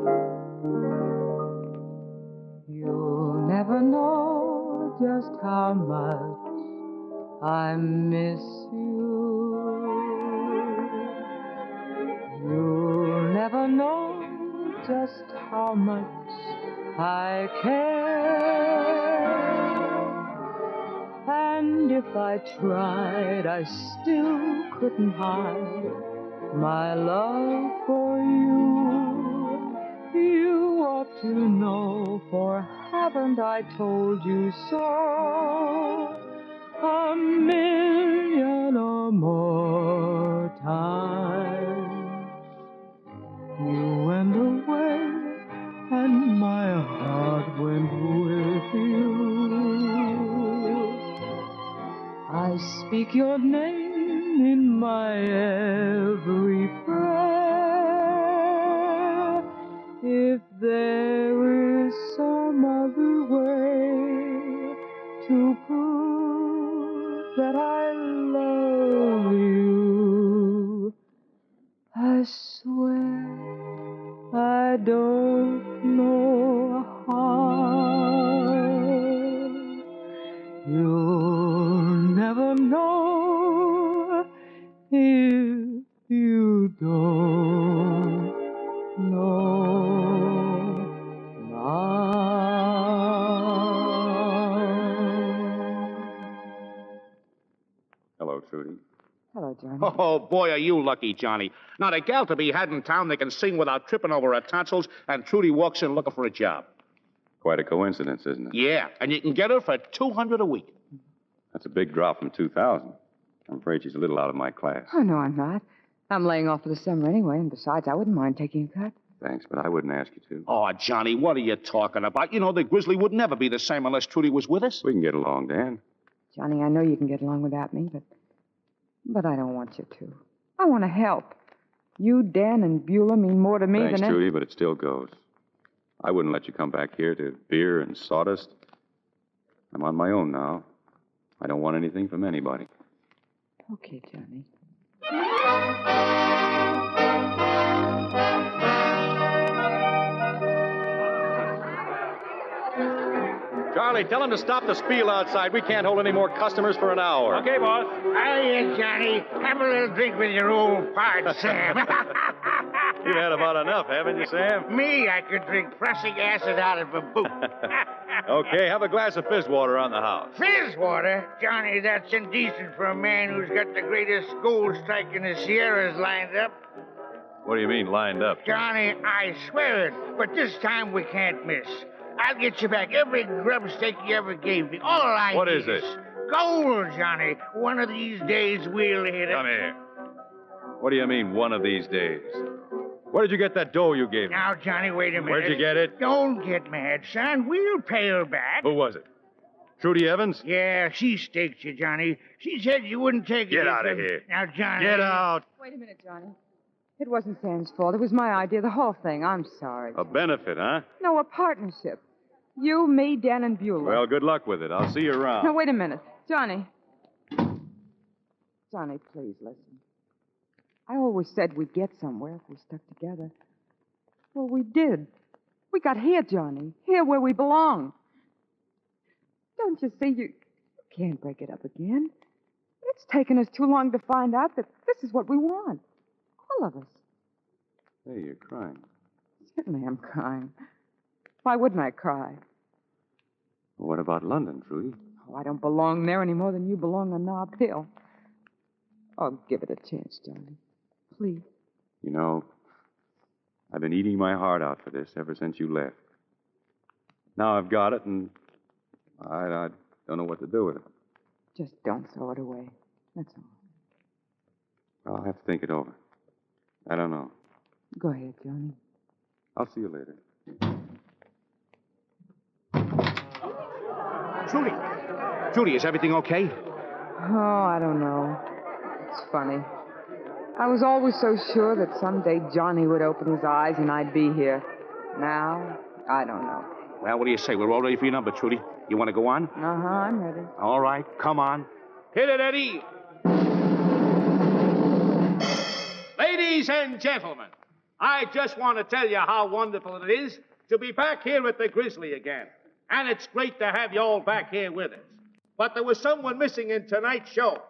You'll never know just how much I miss you. You'll never know just how much I care. And if I tried, I still couldn't hide my love for you. You ought to know, for haven't I told you so 1,000,000 or more times? You went away, and my heart went with you. I speak your name in my every prayer. If there is some other way to prove that I love you, I swear I don't know how. You'll never know if you don't know now. Hello, Trudy. Hello, Johnny. Oh, boy, are you lucky, Johnny. Not a gal to be had in town that can sing without tripping over her tonsils, and Trudy walks in looking for a job. Quite a coincidence, isn't it? Yeah, and you can get her for $200 a week. That's a big drop from 2,000. I'm afraid she's a little out of my class. Oh, no, I'm not. I'm laying off for the summer anyway, and besides, I wouldn't mind taking a cut. Thanks, but I wouldn't ask you to. Oh, Johnny, what are you talking about? You know, the Grizzly would never be the same unless Trudy was with us. We can get along, Dan. Johnny, I know you can get along without me, but I don't want you to. I want to help. You, Dan, and Beulah mean more to me Thanks, than... Trudy, but it still goes. I wouldn't let you come back here to beer and sawdust. I'm on my own now. I don't want anything from anybody. Okay, Johnny. Charlie, tell him to stop the spiel outside. We can't hold any more customers for an hour. Okay, boss. Hiya, Johnny. Have a little drink with your old pard, Sam. You've had about enough, haven't you, Sam? Me, I could drink prussic acid out of a boot. Okay, have a glass of fizz water on the house. Fizz water? Johnny, that's indecent for a man who's got the greatest gold strike in the Sierras lined up. What do you mean, lined up? Johnny, I swear it, but this time we can't miss. I'll get you back every grub stake you ever gave me. All I What need is it? Gold, Johnny. One of these days we'll hit it. Come here. What do you mean, one of these days? Where did you get that dough you gave me? Now, Johnny, wait a minute. Where'd you get it? Don't get mad, son. We'll pay her back. Who was it? Trudy Evans? Yeah, she staked you, Johnny. She said you wouldn't take it. Get out of here. Now, Johnny. Get out. Wait a minute, Johnny. It wasn't Sam's fault. It was my idea, the whole thing. I'm sorry. A benefit, huh? No, a partnership. You, me, Dan, and Beulah. Well, good luck with it. I'll see you around. Now, wait a minute. Johnny. Johnny, please listen. I always said we'd get somewhere if we stuck together. Well, we did. We got here, Johnny. Here where we belong. Don't you see? You can't break it up again. It's taken us too long to find out that this is what we want. All of us. Hey, you're crying. Certainly I'm crying. Why wouldn't I cry? What about London, Trudy? Oh, I don't belong there any more than you belong on Nob Hill. Oh, give it a chance, Johnny. Please. You know, I've been eating my heart out for this ever since you left. Now I've got it, and I don't know what to do with it. Just don't throw it away. That's all. I'll have to think it over. I don't know. Go ahead, Johnny. I'll see you later. Trudy, is everything okay? Oh, I don't know. It's funny. I was always so sure that someday Johnny would open his eyes and I'd be here. Now, I don't know. Well, what do you say? We're all ready for your number, Trudy. You want to go on? Uh-huh, I'm ready. All right, come on. Hit it, Eddie. Ladies and gentlemen, I just want to tell you how wonderful it is to be back here at the Grizzly again. And it's great to have you all back here with us. But there was someone missing in tonight's show.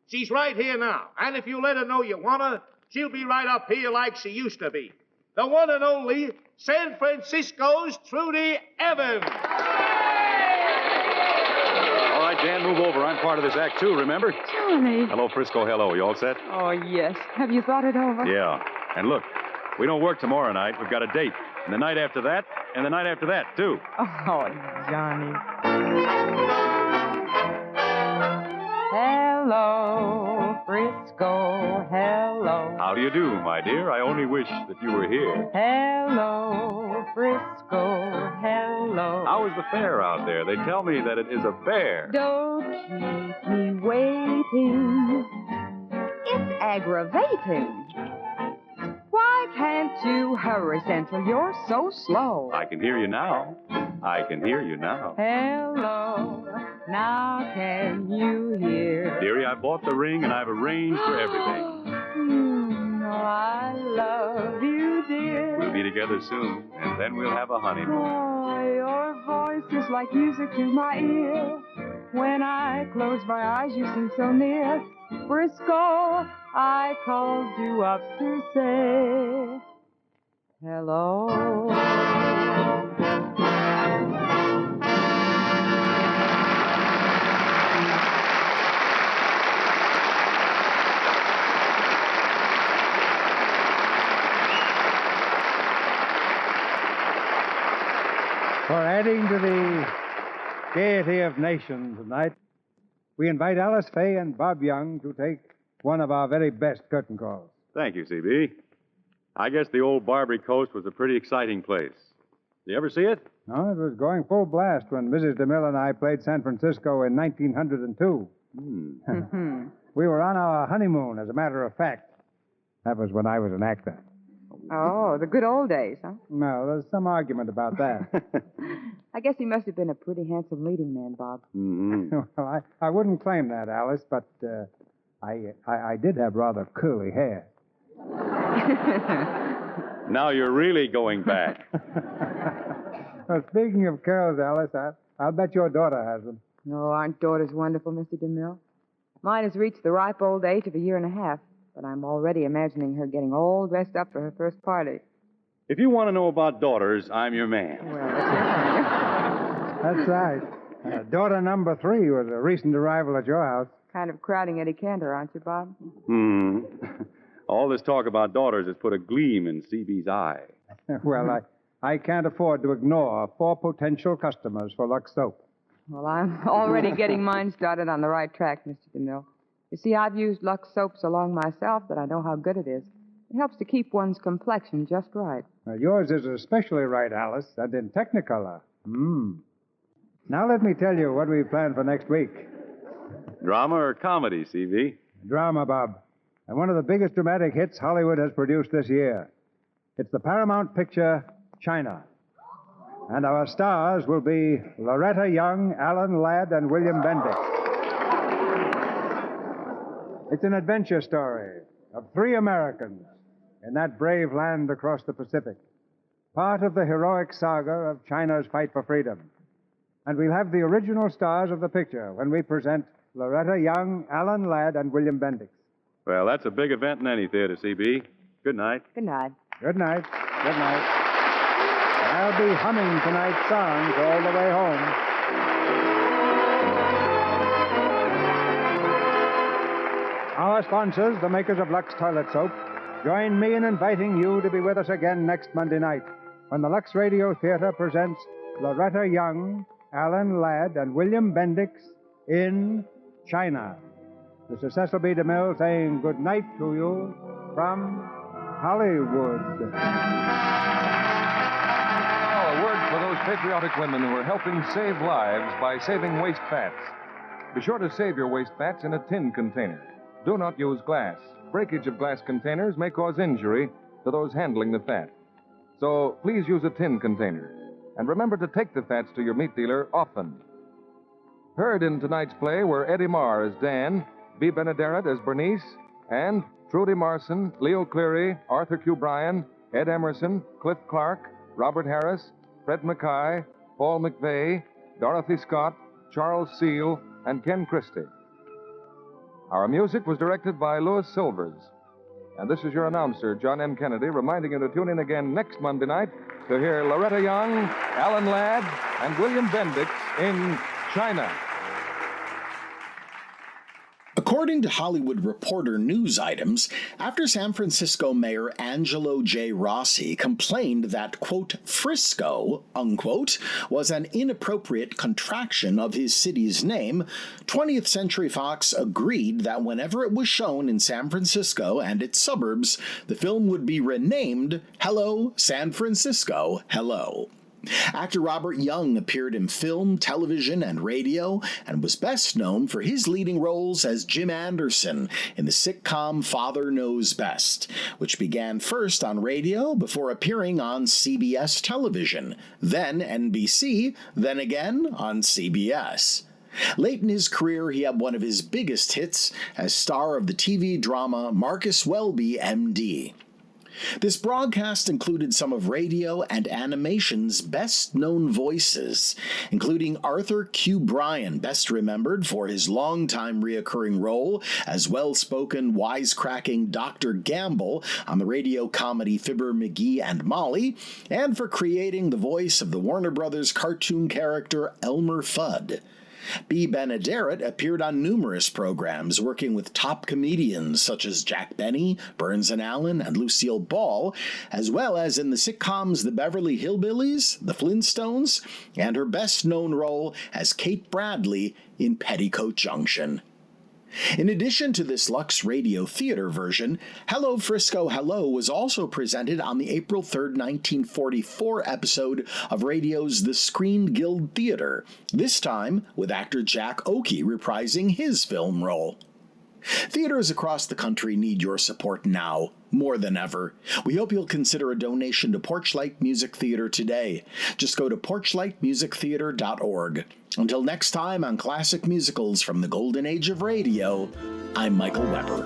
She's right here now. And if you let her know you want her, she'll be right up here like she used to be. The one and only San Francisco's Trudy Evans. All right, Dan, move over. I'm part of this act, too, remember? Johnny. Hello, Frisco. Hello. You all set? Oh, yes. Have you thought it over? Yeah. And look, we don't work tomorrow night. We've got a date. And the night after that, and the night after that, too. Oh, Johnny. Hello, Frisco. Hello. How do you do, my dear? I only wish that you were here. Hello, Frisco. Hello. How is the fair out there? They tell me that it is a bear. Don't keep me waiting. It's aggravating. Why can't you hurry, Central? You're so slow. I can hear you now. I can hear you now. Hello, now can you hear? Dearie, I bought the ring and I've arranged for everything. I love you, dear. We'll be together soon, and then we'll have a honeymoon. Oh, your voice is like music to my ear. When I close my eyes, you seem so near. Frisco, I called you up to say hello. For adding to the gaiety of nations tonight, we invite Alice Faye and Bob Young to take one of our very best curtain calls. Thank you, C.B. I guess the old Barbary Coast was a pretty exciting place. Did you ever see it? No, it was going full blast when Mrs. DeMille and I played San Francisco in 1902. We were on our honeymoon, as a matter of fact. That was when I was an actor. Oh, the good old days, huh? No, there's some argument about that. I guess he must have been a pretty handsome leading man, Bob. Well, I wouldn't claim that, Alice, but I did have rather curly hair. Now you're really going back. Well, speaking of curls, Alice, I'll bet your daughter has them. Oh, aren't daughters wonderful, Mr. DeMille? Mine has reached the ripe old age of a year and a half, but I'm already imagining her getting all dressed up for her first party. If you want to know about daughters, I'm your man. Well, That's right. Daughter number 3 was a recent arrival at your house. kind of crowding Eddie Cantor, aren't you, Bob? All this talk about daughters has put a gleam in CB's eye. Well, I can't afford to ignore 4 potential customers for Lux Soap. Well, I'm already getting mine started on the right track, Mr. DeMille. You see, I've used Lux Soap so long myself that I know how good it is. It helps to keep one's complexion just right. Yours is especially right, Alice, and in Technicolor. Now let me tell you what we've planned for next week. Drama or comedy, CB? Drama, Bob. And one of the biggest dramatic hits Hollywood has produced this year. It's the Paramount picture, China. And our stars will be Loretta Young, Alan Ladd, and William Bendix. It's an adventure story of 3 Americans in that brave land across the Pacific, part of the heroic saga of China's fight for freedom. And we'll have the original stars of the picture when we present Loretta Young, Alan Ladd, and William Bendix. Well, that's a big event in any theater, CB. Good night. Good night. Good night. Good night. I'll be humming tonight's songs all the way home. Our sponsors, the makers of Lux Toilet Soap, join me in inviting you to be with us again next Monday night when the Lux Radio Theater presents Loretta Young, Alan Ladd, and William Bendix in China. This is Cecil B. DeMille saying good night to you from Hollywood. A word for those patriotic women who are helping save lives by saving waste fats. Be sure to save your waste fats in a tin container. Do not use glass. Breakage of glass containers may cause injury to those handling the fat. So please use a tin container. And remember to take the fats to your meat dealer often. Heard in tonight's play were Eddie Marr as Dan, Bea Benaderet as Bernice, and Trudy Marson, Leo Cleary, Arthur Q. Bryan, Ed Emerson, Cliff Clark, Robert Harris, Fred Mackay, Paul McVeigh, Dorothy Scott, Charles Seal, and Ken Christie. Our music was directed by Louis Silvers. And this is your announcer, John M. Kennedy, reminding you to tune in again next Monday night to hear Loretta Young, Alan Ladd, and William Bendix in China. According to Hollywood Reporter news items, after San Francisco Mayor Angelo J. Rossi complained that, quote, Frisco, unquote, was an inappropriate contraction of his city's name, 20th Century Fox agreed that whenever it was shown in San Francisco and its suburbs, the film would be renamed Hello, San Francisco, Hello. Actor Robert Young appeared in film, television, and radio, and was best known for his leading roles as Jim Anderson in the sitcom Father Knows Best, which began first on radio before appearing on CBS television, then NBC, then again on CBS. Late in his career, he had one of his biggest hits as star of the TV drama Marcus Welby, M.D. This broadcast included some of radio and animation's best-known voices, including Arthur Q. Bryan, best remembered for his longtime reoccurring role as well-spoken, wisecracking Dr. Gamble on the radio comedy Fibber, McGee, and Molly, and for creating the voice of the Warner Brothers cartoon character Elmer Fudd. Bea Benaderet appeared on numerous programs, working with top comedians such as Jack Benny, Burns and Allen, and Lucille Ball, as well as in the sitcoms The Beverly Hillbillies, The Flintstones, and her best-known role as Kate Bradley in Petticoat Junction. In addition to this Lux Radio Theater version, Hello, Frisco, Hello was also presented on the April 3, 1944 episode of radio's The Screen Guild Theater, this time with actor Jack Oakey reprising his film role. Theaters across the country need your support now, more than ever. We hope you'll consider a donation to Porchlight Music Theater today. Just go to porchlightmusictheater.org. Until next time on Classic Musicals from the Golden Age of Radio, I'm Michael Weber.